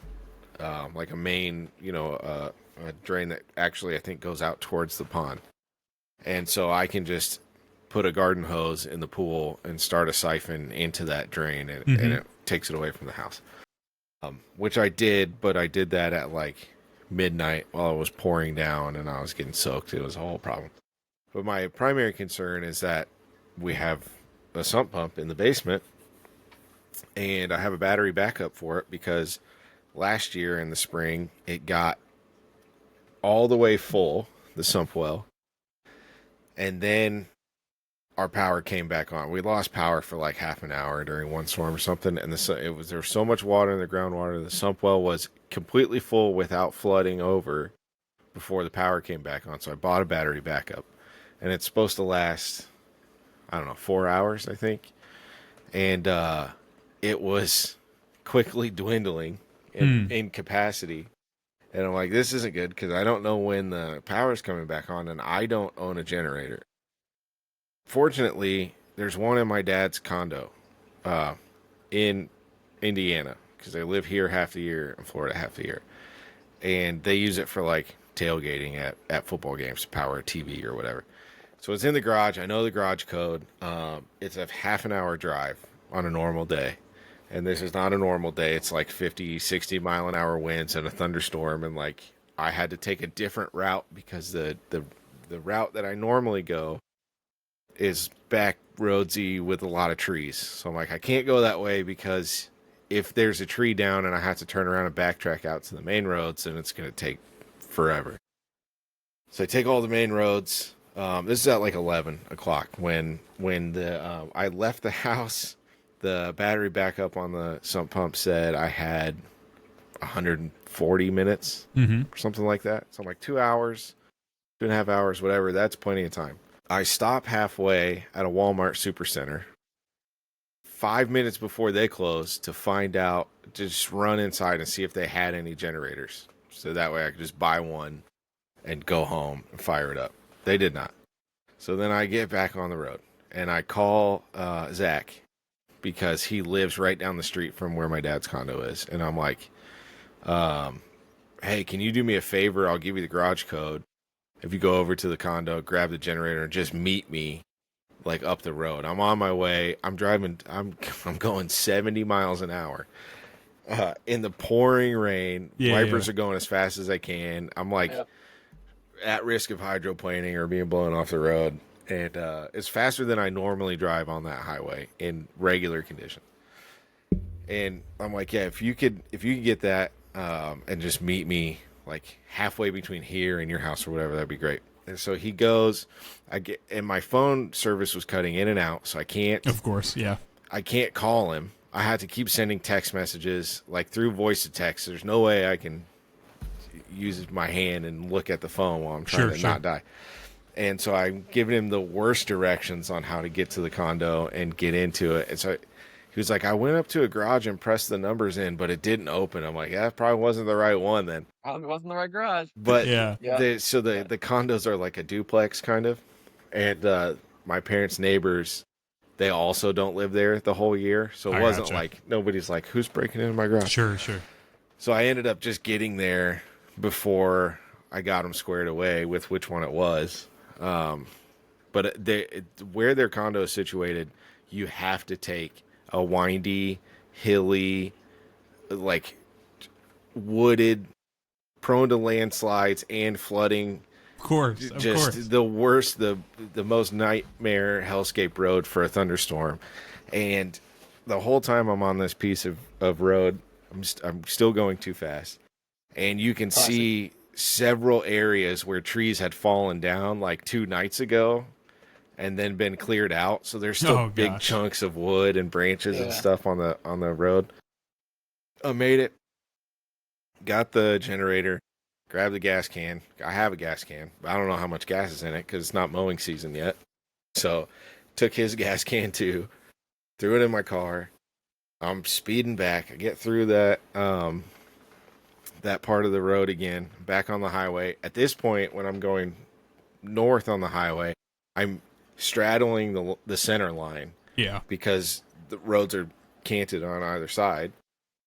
like a main, a drain that actually I think goes out towards the pond. And so I can just put a garden hose in the pool and start a siphon into that drain, and it takes it away from the house. Which I did, but I did that at like midnight while it was pouring down and I was getting soaked. It was a whole problem. But my primary concern is that we have a sump pump in the basement, and I have a battery backup for it because last year in the spring it got all the way full, the sump well, and then our power came back on. We lost power for like half an hour during one storm or something, and there was so much water in the groundwater. The sump well was completely full without flooding over before the power came back on. So I bought a battery backup, and it's supposed to last, I don't know, 4 hours, I think. And it was quickly dwindling in capacity. And I'm like, this isn't good because I don't know when the power's coming back on, and I don't own a generator. Fortunately, there's one in my dad's condo in Indiana, because they live here half the year and Florida half the year. And they use it for like tailgating at football games to power a TV or whatever. So it's in the garage. I know the garage code. It's a half an hour drive on a normal day. And this is not a normal day. It's like 50, 60 mile an hour winds and a thunderstorm. And like I had to take a different route because the route that I normally go is back roadsy with a lot of trees. So I'm like, I can't go that way because if there's a tree down and I have to turn around and backtrack out to the main roads, then it's going to take forever. So I take all the main roads. This is at like 11 o'clock when I left the house. The battery backup on the sump pump said I had 140 minutes or something like that. So I'm like 2 hours, 2.5 hours, whatever. That's plenty of time. I stop halfway at a Walmart Supercenter 5 minutes before they close to find out, to just run inside and see if they had any generators. So that way I could just buy one and go home and fire it up. They did not. So then I get back on the road and I call Zach because he lives right down the street from where my dad's condo is. And I'm like, hey, can you do me a favor? I'll give you the garage code. If you go over to the condo, grab the generator and just meet me like up the road. I'm on my way. I'm driving. I'm going 70 miles an hour in the pouring rain. Wipers are going as fast as I can. I'm like at risk of hydroplaning or being blown off the road. And it's faster than I normally drive on that highway in regular conditions. And I'm like, yeah, if you could get that and just meet me like halfway between here and your house or whatever, that'd be great. And so he goes, and my phone service was cutting in and out, so I can't. Of course, yeah. I can't call him. I had to keep sending text messages, like through voice to text. There's no way I can use my hand and look at the phone while I'm trying to not die. And so I'm giving him the worst directions on how to get to the condo and get into it. And so he was like, I went up to a garage and pressed the numbers in, but it didn't open. I'm like, that probably wasn't the right one then. Probably wasn't the right garage. But the condos are like a duplex kind of. And my parents' neighbors, they also don't live there the whole year. So it wasn't like, nobody's like, who's breaking into my garage? Sure. So I ended up just getting there before I got them squared away with which one it was. But where their condo is situated, you have to take a windy, hilly, like wooded, prone to landslides and flooding. Of course. The worst, the most nightmare hellscape road for a thunderstorm. And the whole time I'm on this piece of road, I'm still going too fast. And you can see several areas where trees had fallen down like 2 nights ago and then been cleared out. So there's still big chunks of wood and branches and stuff on the road. I made it. Got the generator. Grabbed the gas can. I have a gas can, but I don't know how much gas is in it because it's not mowing season yet. So took his gas can too. Threw it in my car. I'm speeding back. I get through that part of the road again, back on the highway. At this point, when I'm going north on the highway, I'm straddling the center line. Yeah. Because the roads are canted on either side,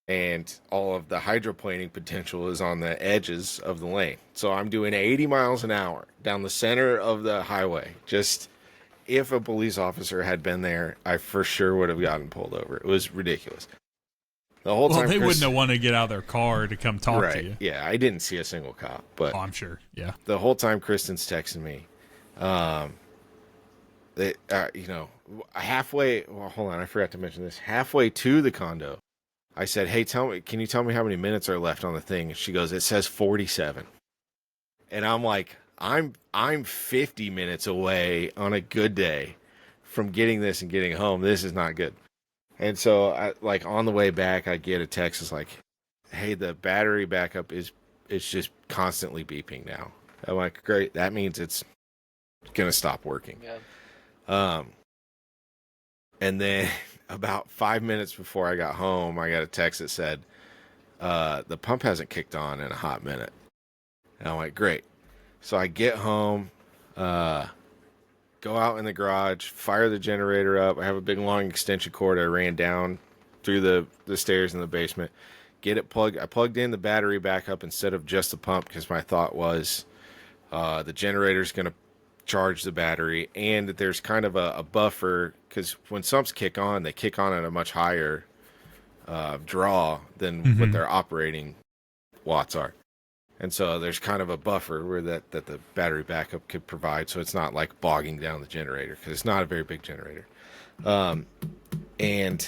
and all of the hydroplaning potential is on the edges of the lane. So I'm doing 80 miles an hour down the center of the highway. Just, if a police officer had been there, I for sure would have gotten pulled over. It was ridiculous. The whole time, they wouldn't have wanted to get out of their car to come talk to you. Yeah, I didn't see a single cop, but I'm sure. Yeah. The whole time Kristen's texting me, halfway. Well, hold on, I forgot to mention this. Halfway to the condo, I said, "Hey, can you tell me how many minutes are left on the thing?" And she goes, "It says 47." And I'm like, I'm 50 minutes away on a good day from getting this and getting home. This is not good. And so, on the way back, I get a text. It's like, hey, the battery backup it's just constantly beeping now. I'm like, great. That means it's going to stop working. Yeah. And then about 5 minutes before I got home, I got a text that said, the pump hasn't kicked on in a hot minute. And I'm like, great. So I get home, go out in the garage, fire the generator up. I have a big long extension cord I ran down through the stairs in the basement, get it plugged. I plugged in the battery backup instead of just the pump because my thought was the generator's going to charge the battery, and there's kind of a buffer because when sumps kick on, they kick on at a much higher draw than what their operating watts are. And so there's kind of a buffer where that the battery backup could provide, so it's not like bogging down the generator because it's not a very big generator. And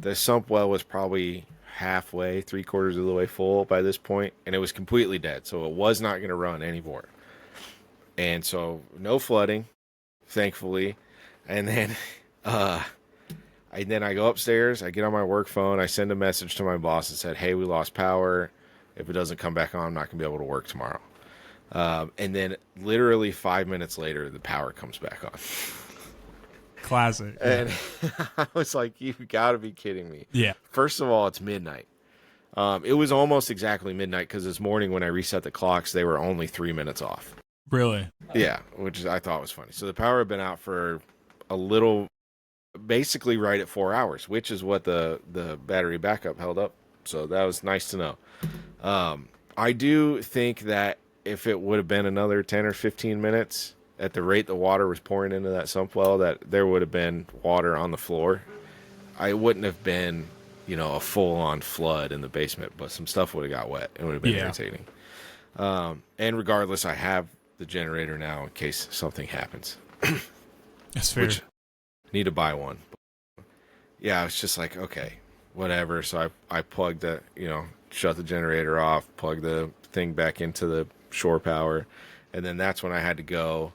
the sump well was probably halfway, 3/4 of the way full by this point, and it was completely dead, so it was not going to run anymore. And so no flooding, thankfully. And then I go upstairs, I get on my work phone, I send a message to my boss and said, hey, we lost power. If it doesn't come back on, I'm not going to be able to work tomorrow. And then literally 5 minutes later, the power comes back on. Classic. And I was like, you've got to be kidding me. Yeah. First of all, it's midnight. It was almost exactly midnight because this morning when I reset the clocks, they were only 3 minutes off. Really? Yeah, which I thought was funny. So the power had been out for a little, basically right at 4 hours, which is what the battery backup held up. So that was nice to know. I do think that if it would have been another 10 or 15 minutes at the rate the water was pouring into that sump well, that there would have been water on the floor. I wouldn't have been, a full-on flood in the basement, but some stuff would have got wet. It would have been irritating. And regardless, I have the generator now in case something happens. That's fair. Which, need to buy one. Yeah, it's just like, okay, whatever. So I plugged the, shut the generator off, plug the thing back into the shore power, and then that's when I had to go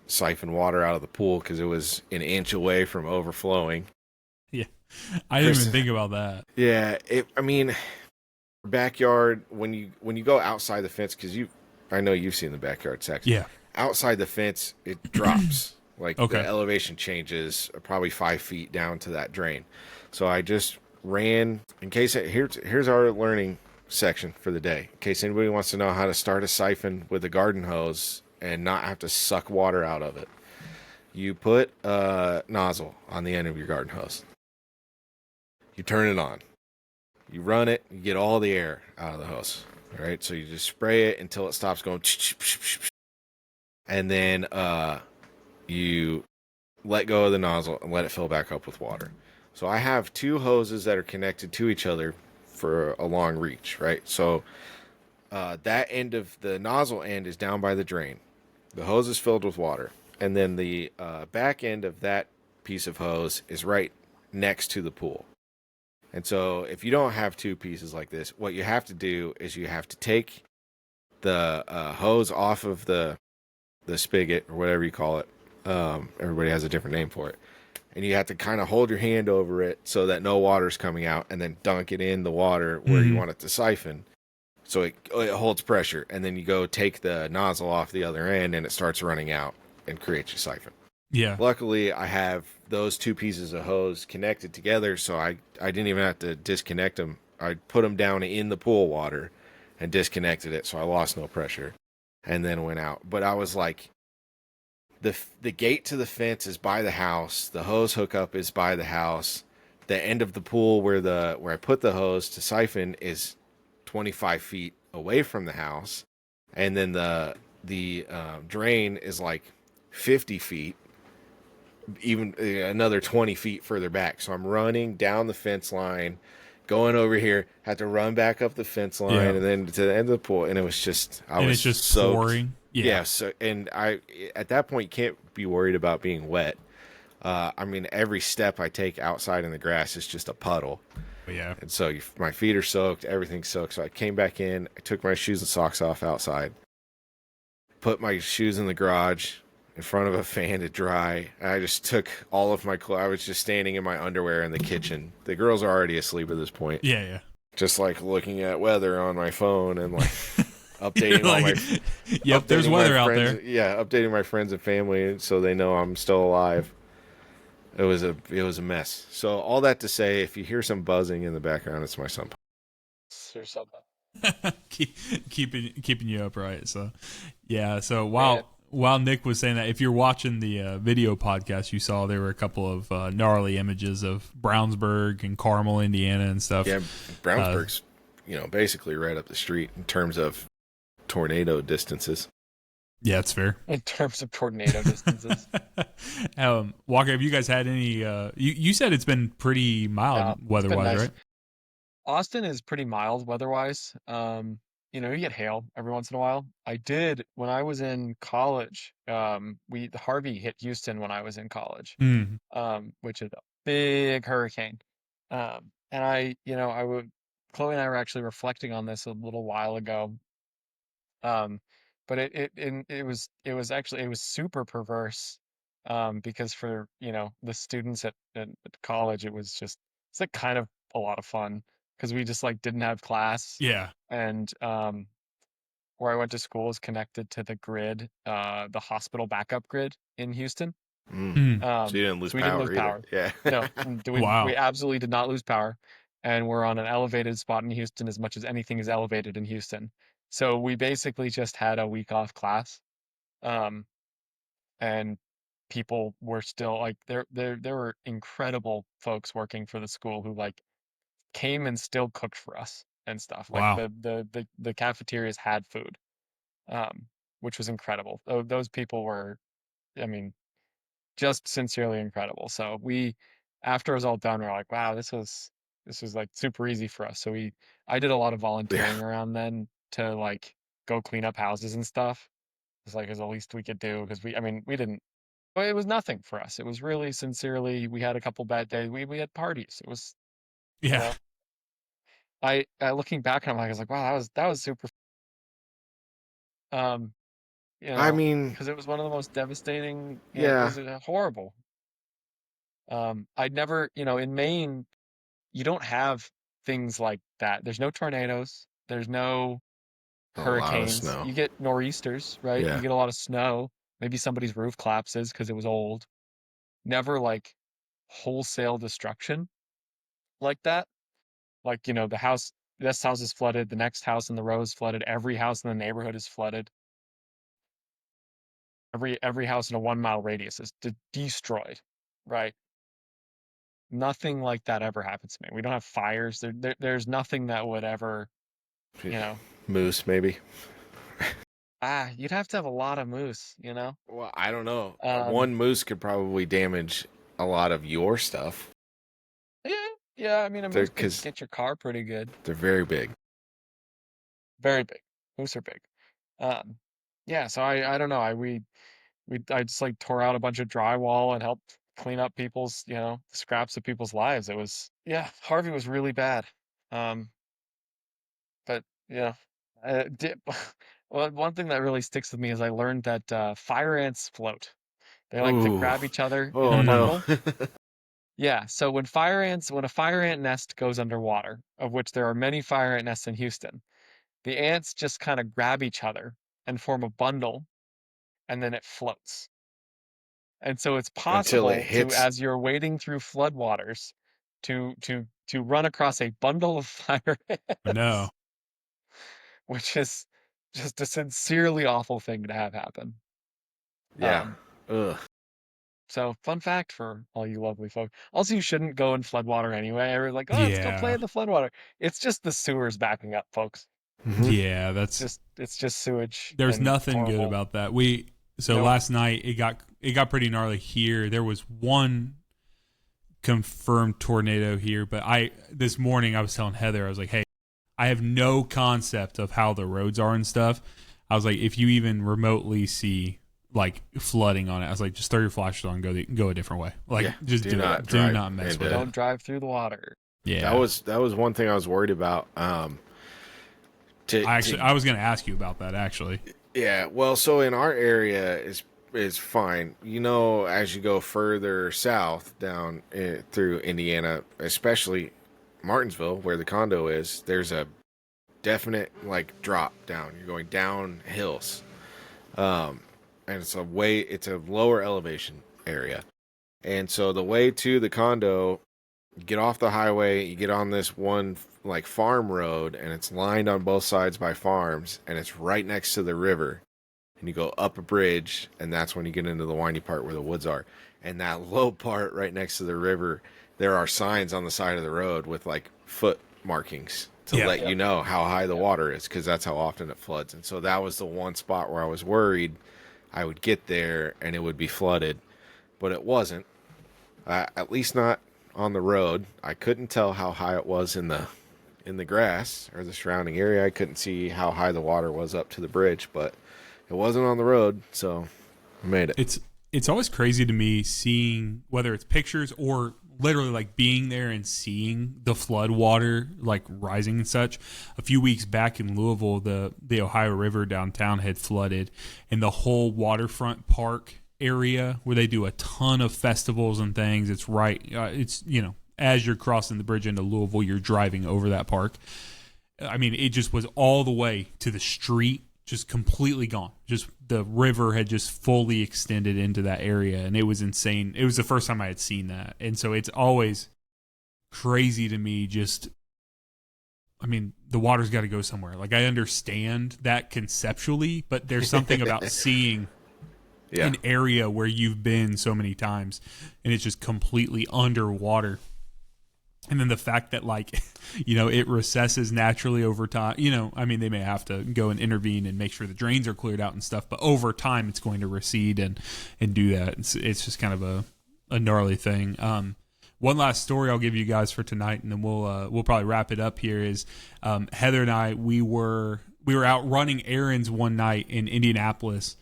siphon water out of the pool because it was an inch away from overflowing. Yeah, I didn't even think about that. Yeah, backyard, when you go outside the fence, because I know you've seen the backyard section. Yeah, outside the fence it drops. Like okay. The elevation changes probably 5 feet down to that drain. So I just ran in case here's our learning section for the day. In case anybody wants to know how to start a siphon with a garden hose and not have to suck water out of it. You put a nozzle on the end of your garden hose. You turn it on. You run it, you get all the air out of the hose. All right, so you just spray it until it stops going, and then you let go of the nozzle and let it fill back up with water. So I have two hoses that are connected to each other for a long reach, right? So that end of the nozzle end is down by the drain. The hose is filled with water. And then the back end of that piece of hose is right next to the pool. And so if you don't have two pieces like this, what you have to do is you have to take the hose off of the spigot or whatever you call it. Everybody has a different name for it. And you have to kind of hold your hand over it so that no water's coming out, and then dunk it in the water where you want it to siphon. So it holds pressure, and then you go take the nozzle off the other end and it starts running out and creates your siphon. Yeah. Luckily, I have those two pieces of hose connected together, so I didn't even have to disconnect them. I put them down in the pool water and disconnected it, so I lost no pressure, and then went out. But I was like, the gate to the fence is by the house. The hose hookup is by the house. The end of the pool where I put the hose to siphon is 25 feet away from the house, and then the drain is like 50 feet, even another 20 feet further back. So I'm running down the fence line, going over here, had to run back up the fence line, and then to the end of the pool, and it was just it's just so pouring. Yeah. So, and at that point, you can't be worried about being wet. I mean, every step I take outside in the grass is just a puddle. Yeah. And so my feet are soaked, everything's soaked. So I came back in, I took my shoes and socks off outside, put my shoes in the garage in front of a fan to dry. And I just took all of my clothes. I was just standing in my underwear in the kitchen. The girls are already asleep at this point. Yeah. Just like looking at weather on my phone and like updating all my there's weather out there. Yeah, updating my friends and family so they know I'm still alive. It was a mess. So all that to say, if you hear some buzzing in the background, it's my sump. Or something. keeping you upright. So yeah. So while while Nick was saying that, if you're watching the video podcast, you saw there were a couple of gnarly images of Brownsburg and Carmel, Indiana, and stuff. Yeah, Brownsburg's basically right up the street in terms of tornado distances. Yeah, it's fair. In terms of tornado distances. Walker, have you guys had any? You said it's been pretty mild weather-wise, nice. Right? Austin is pretty mild weather-wise. You get hail every once in a while. I did when I was in college. Harvey hit Houston when I was in college, which is a big hurricane. And Chloe and I were actually reflecting on this a little while ago. But it was super perverse, because for the students at college, it's like kind of a lot of fun because we just like didn't have class. Yeah. And where I went to school is connected to the grid, the hospital backup grid in Houston. So you didn't lose power. Yeah. No, Wow. We absolutely did not lose power, and we're on an elevated spot in Houston as much as anything is elevated in Houston. So we basically just had a week off class, and people were still like there were incredible folks working for the school who like came and still cooked for us and stuff. Wow. Like the cafeterias had food, which was incredible. Those people were, I mean, just sincerely incredible. So after it was all done, we're like, wow, this was like super easy for us. So I did a lot of volunteering around then to like go clean up houses and stuff. It's like, it was the least we could do because we didn't, but it was nothing for us. It was really sincerely, we had a couple bad days. We had parties. It was, yeah. I looking back on it, I was like, wow, that was super. Because it was one of the most devastating. It was horrible. I'd never, in Maine, you don't have things like that. There's no tornadoes. There's no hurricanes. You get nor'easters, right? Yeah. You get a lot of snow. Maybe somebody's roof collapses because it was old. Never like wholesale destruction like that. Like, this house is flooded. The next house in the row is flooded. Every house in the neighborhood is flooded. Every house in a 1 mile radius is destroyed, right? Nothing like that ever happens to me. We don't have fires. There's nothing that would ever, moose maybe. You'd have to have a lot of moose, Well, I don't know. One moose could probably damage a lot of your stuff. Yeah. I mean, a moose could get your car pretty good. They're very big. Very big. Moose are big. Yeah. So I don't know. I just like tore out a bunch of drywall and helped clean up people's, scraps of people's lives. It was, Harvey was really bad. But well, one thing that really sticks with me is I learned that fire ants float. They like to grab each other in a bundle. Yeah, so when a fire ant nest goes underwater, of which there are many fire ant nests in Houston, the ants just kind of grab each other and form a bundle, and then it floats. And so it's possible as you're wading through floodwaters, to run across a bundle of fire ants. No. Which is just a sincerely awful thing to have happen. Yeah. Ugh. So, fun fact for all you lovely folks. Also, you shouldn't go in floodwater anyway. Everyone's like, let's go play in the floodwater. It's just the sewers backing up, folks. Mm-hmm. Yeah, it's just sewage. There's nothing good about that. Last night it got pretty gnarly here. There was one confirmed tornado here, but this morning I was telling Heather, I was like, hey, I have no concept of how the roads are and stuff. I was like, if you even remotely see like flooding on it, I was like, just throw your flashlight on and go a different way. Like, just do not mess with it. Don't drive through the water. Yeah, that was one thing I was worried about. I was going to ask you about that actually. Yeah, well, so in our area is fine. As you go further south down through Indiana, especially Martinsville, where the condo is, there's a definite like drop down. You're going down hills, and it's a lower elevation area, and so the way to the condo, you get off the highway, you get on this one like farm road, and it's lined on both sides by farms, and it's right next to the river, and you go up a bridge, and that's when you get into the windy part where the woods are. And that low part right next to the river, there are signs on the side of the road with like foot markings to let you know how high the water is, because that's how often it floods. And so that was the one spot where I was worried I would get there and it would be flooded, but it wasn't. At least not on the road. I couldn't tell how high it was in the grass or the surrounding area. I couldn't see how high the water was up to the bridge, but it wasn't on the road, so I made it. It's always crazy to me seeing, whether it's pictures or literally like being there and seeing the flood water like rising and such. A few weeks back in Louisville, the Ohio River downtown had flooded, and the whole waterfront park area where they do a ton of festivals and things. It's right. It's, as you're crossing the bridge into Louisville, you're driving over that park. I mean, it just was all the way to the street, just completely gone. Just the river had just fully extended into that area, and it was insane. It was the first time I had seen that. And so it's always crazy to me. Just, I mean, the water's got to go somewhere. Like, I understand that conceptually, but there's something about seeing an area where you've been so many times and it's just completely underwater. And then the fact that, like, it recesses naturally over time. I mean, they may have to go and intervene and make sure the drains are cleared out and stuff, but over time it's going to recede and do that. It's just kind of a gnarly thing. One last story I'll give you guys for tonight, and then we'll probably wrap it up here, is Heather and I, we were out running errands one night in Indianapolis,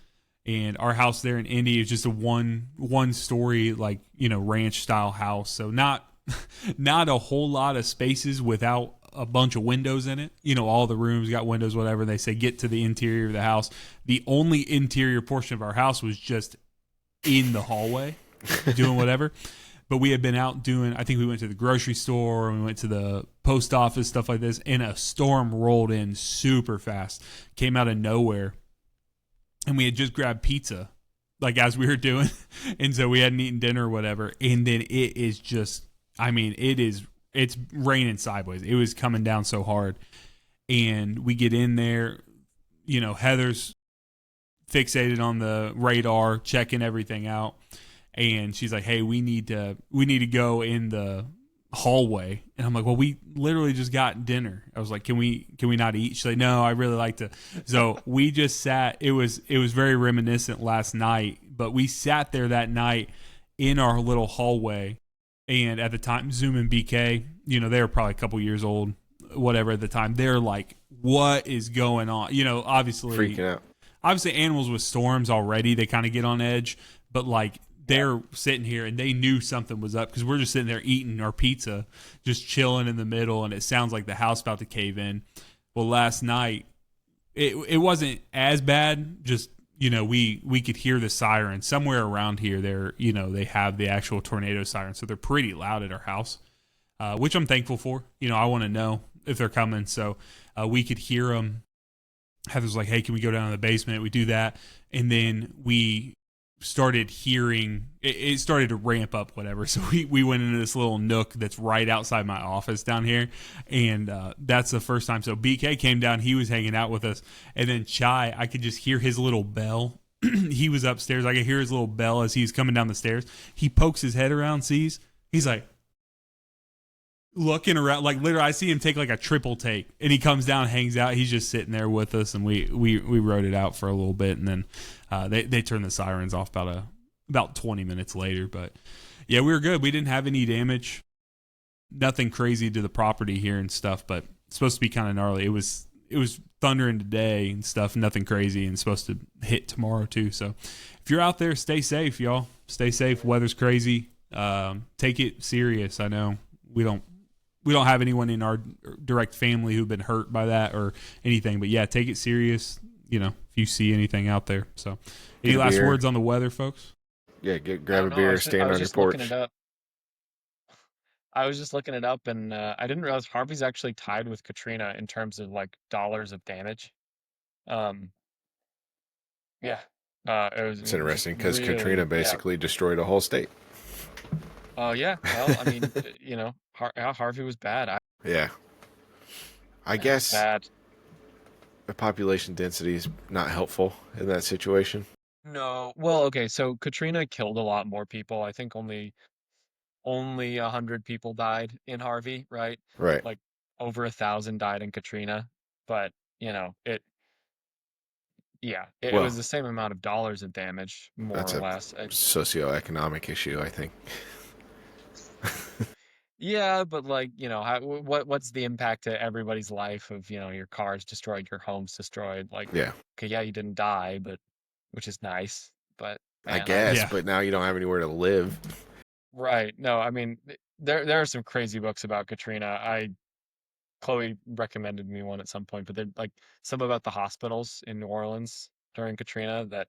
and our house there in Indy is just a one story, like, ranch style house. So not a whole lot of spaces without a bunch of windows in it. All the rooms got windows, whatever. They say get to the interior of the house. The only interior portion of our house was just in the hallway doing whatever. But we had been out doing, I think we went to the grocery store and we went to the post office, stuff like this, and a storm rolled in super fast, came out of nowhere. And we had just grabbed pizza, like, as we were doing. And so we hadn't eaten dinner or whatever. And then it is just, I mean, it's raining sideways. It was coming down so hard. And we get in there, Heather's fixated on the radar, checking everything out. And she's like, hey, we need to go in the hallway. And I'm like, well, we literally just got dinner. I was like, can we not eat? She's like, no, I really like to. So we just sat. It was very reminiscent last night, but we sat there that night in our little hallway. And at the time, Zoom and BK, they were probably a couple years old, whatever at the time. They're like, what is going on? Obviously freaking out. Obviously, animals with storms already, they kind of get on edge. But, like, they're sitting here and they knew something was up because we're just sitting there eating our pizza, just chilling in the middle, and it sounds like the house about to cave in. Well, last night, it wasn't as bad. Just, we could hear the siren somewhere around here. They have the actual tornado siren, so they're pretty loud at our house, which I'm thankful for. I want to know if they're coming, so we could hear them. Heather's like, hey, can we go down to the basement? We do that, and then we started hearing it started to ramp up, whatever. So we went into this little nook that's right outside my office down here, and that's the first time. So BK came down, he was hanging out with us, and then Chai, I could just hear his little bell. He was upstairs, I could hear his little bell as he's coming down the stairs. He pokes his head around, sees, he's like looking around, like, literally I see him take like a triple take, and he comes down, hangs out. He's just sitting there with us, and we rode it out for a little bit, and then they turned the sirens off about 20 minutes later. But yeah, we were good. We didn't have any damage, nothing crazy to the property here and stuff, but it's supposed to be kind of gnarly. It was thundering today and stuff, nothing crazy, and it's supposed to hit tomorrow too. So if you're out there, stay safe, y'all. Stay safe. Weather's crazy. Take it serious. I know we don't have anyone in our direct family who've been hurt by that or anything, but yeah, take it serious. If you see anything out there. So, any last words on the weather, folks? Yeah, grab a beer, stand on your porch. I was just looking it up, and I didn't realize Harvey's actually tied with Katrina in terms of like dollars of damage. Yeah, it's interesting because really, Katrina basically destroyed a whole state. Oh yeah, well, I mean, Harvey was bad. I guess. Bad. the population density is not helpful in that situation. No. Well, okay, so Katrina killed a lot more people. I think only 100 people died in Harvey, right? Right. Like over 1,000 died in Katrina, but it Well, was the same amount of dollars of damage, more that's or a less. socioeconomic issue, I think. Yeah, but like, what's the impact to everybody's life of, your car's destroyed, your home's destroyed? Like, Yeah, okay, yeah, you didn't die, but which is nice, but I man, guess, Yeah. but now you don't have anywhere to live. right. No, I mean, there are some crazy books about Katrina. Chloe recommended me one at some point, but they're like some about the hospitals in New Orleans during Katrina that,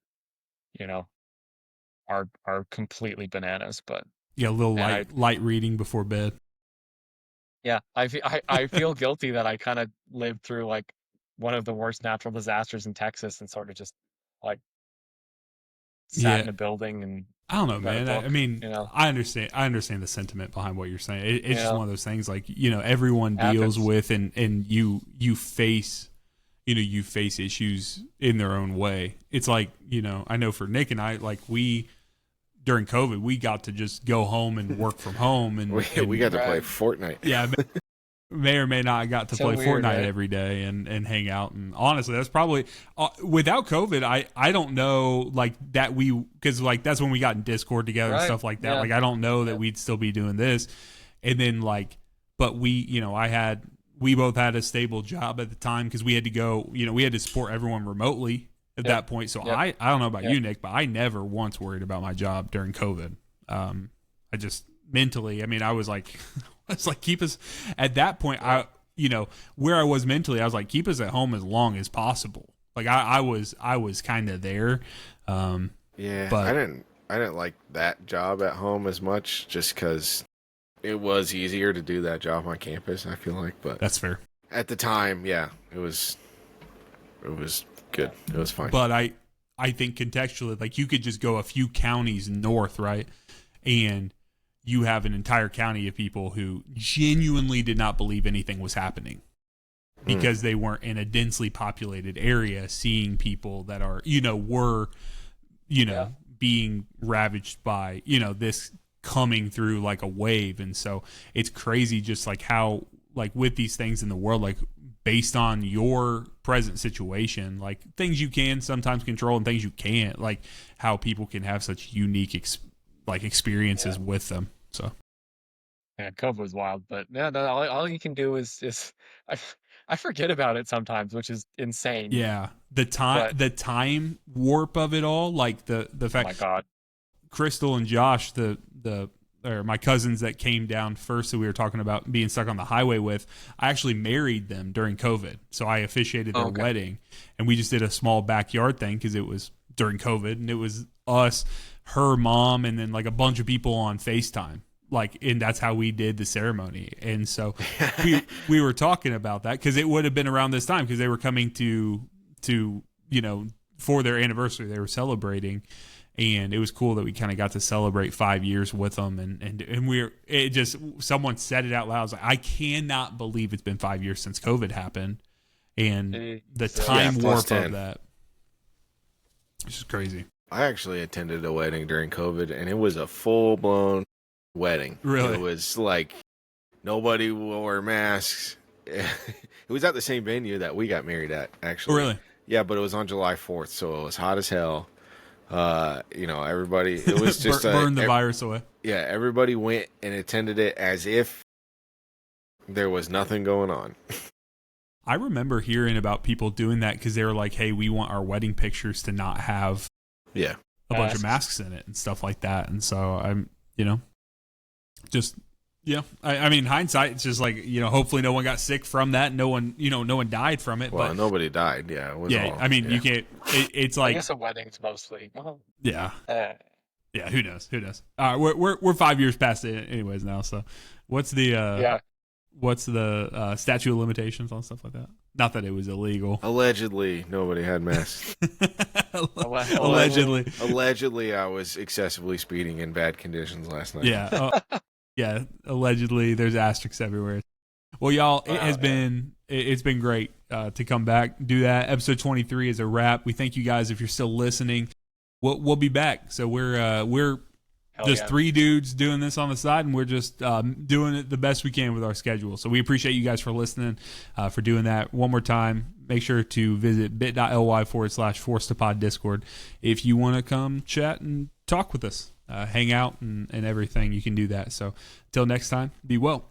you know, are completely bananas, but Yeah, a little man, light reading before bed. yeah, I feel guilty that I kind of lived through like one of the worst natural disasters in Texas and sort of just like sat Yeah. in a building and I don't know, read a man. I book, mean, I understand the sentiment behind what you're saying. It's just yeah, one of those things, like, everyone deals happens. with, and you face, you face issues in their own way. It's like, I know for Nick and I, like, during COVID, we got to just go home and work from home, and We got to play Right. Fortnite. yeah, may or may not got to So play weird, Fortnite right? every day and hang out. And honestly, that's probably without COVID. I don't know, like, that because like that's when we got in Discord together and Right. stuff like that. Yeah. Like, I don't know that Yeah. we'd still be doing this. And then like, but we both had a stable job at the time because we had to go. We had to support everyone remotely at Yep. that point. So Yep. I don't know about Yep. you, Nick, but I never once worried about my job during COVID. I just mentally, I mean, I was like, keep us at that point. Where I was mentally, I was like, keep us at home as long as possible. Like I was kind of there. Yeah, But I didn't like that job at home as much, just because it was easier to do that job on campus, I feel like. But that's fair. at the time, yeah, it was good. It was fine. But I think contextually, like, you could just go a few counties north, right? And you have an entire county of people who genuinely did not believe anything was happening because they weren't in a densely populated area, seeing people that are, were, Yeah. being ravaged by, this coming through like a wave. And so it's crazy just like how, like, with these things in the world, like, based on your present situation, like, things you can sometimes control and things you can't, like, how people can have such unique experiences with them. So Yeah, COVID was wild, but yeah, no, all you can do is I I forget about it sometimes, which is insane. yeah, the But time warp of it all, like the oh fact my God, Crystal and Josh, or my cousins that came down first that we were talking about being stuck on the highway with, I actually married them during COVID. So I officiated their okay. wedding, and we just did a small backyard thing because it was during COVID, and it was us, her mom, and then like a bunch of people on FaceTime. Like, and that's how we did the ceremony. And so we were talking about that because it would have been around this time because they were coming to for their anniversary, they were celebrating. And it was cool that we kind of got to celebrate 5 years with them, someone said it out loud. I was like, I cannot believe it's been 5 years since COVID happened, and the time warp of that. It's just crazy. I actually attended a wedding during COVID, and it was a full-blown wedding. Really? It was like nobody wore masks. It was at the same venue that we got married at, actually. Oh, really? Yeah, but it was on July 4th, so it was hot as hell. Everybody, it was just burn the virus away. Yeah, everybody went and attended it as if there was nothing going on. I remember hearing about people doing that because they were like, hey, we want our wedding pictures to not have Yeah. a bunch of masks in it and stuff like that. And so I'm, just, yeah. I mean, hindsight, it's just like, hopefully no one got sick from that. No one died from it. Well, but nobody died. Yeah. It was all, I mean, yeah. you can't, it's I like, guess a wedding's mostly. Well, yeah. yeah, Who knows? All right. We're 5 years past it anyways now. So what's the, statute of limitations on stuff like that? Not that it was illegal. Allegedly, nobody had masks. Allegedly. Allegedly, I was excessively speeding in bad conditions last night. Yeah. Yeah. Allegedly, there's asterisks everywhere. Well, y'all, it's been great to come back, do that. Episode 23 is a wrap. We thank you guys if you're still listening. We'll be back. So we're just three dudes doing this on the side, and we're just doing it the best we can with our schedule. So we appreciate you guys for listening, for doing that. One more time, make sure to visit bit.ly/ForcedToPod Discord if you want to come chat and talk with us, hang out and everything. You can do that. So until next time, be well.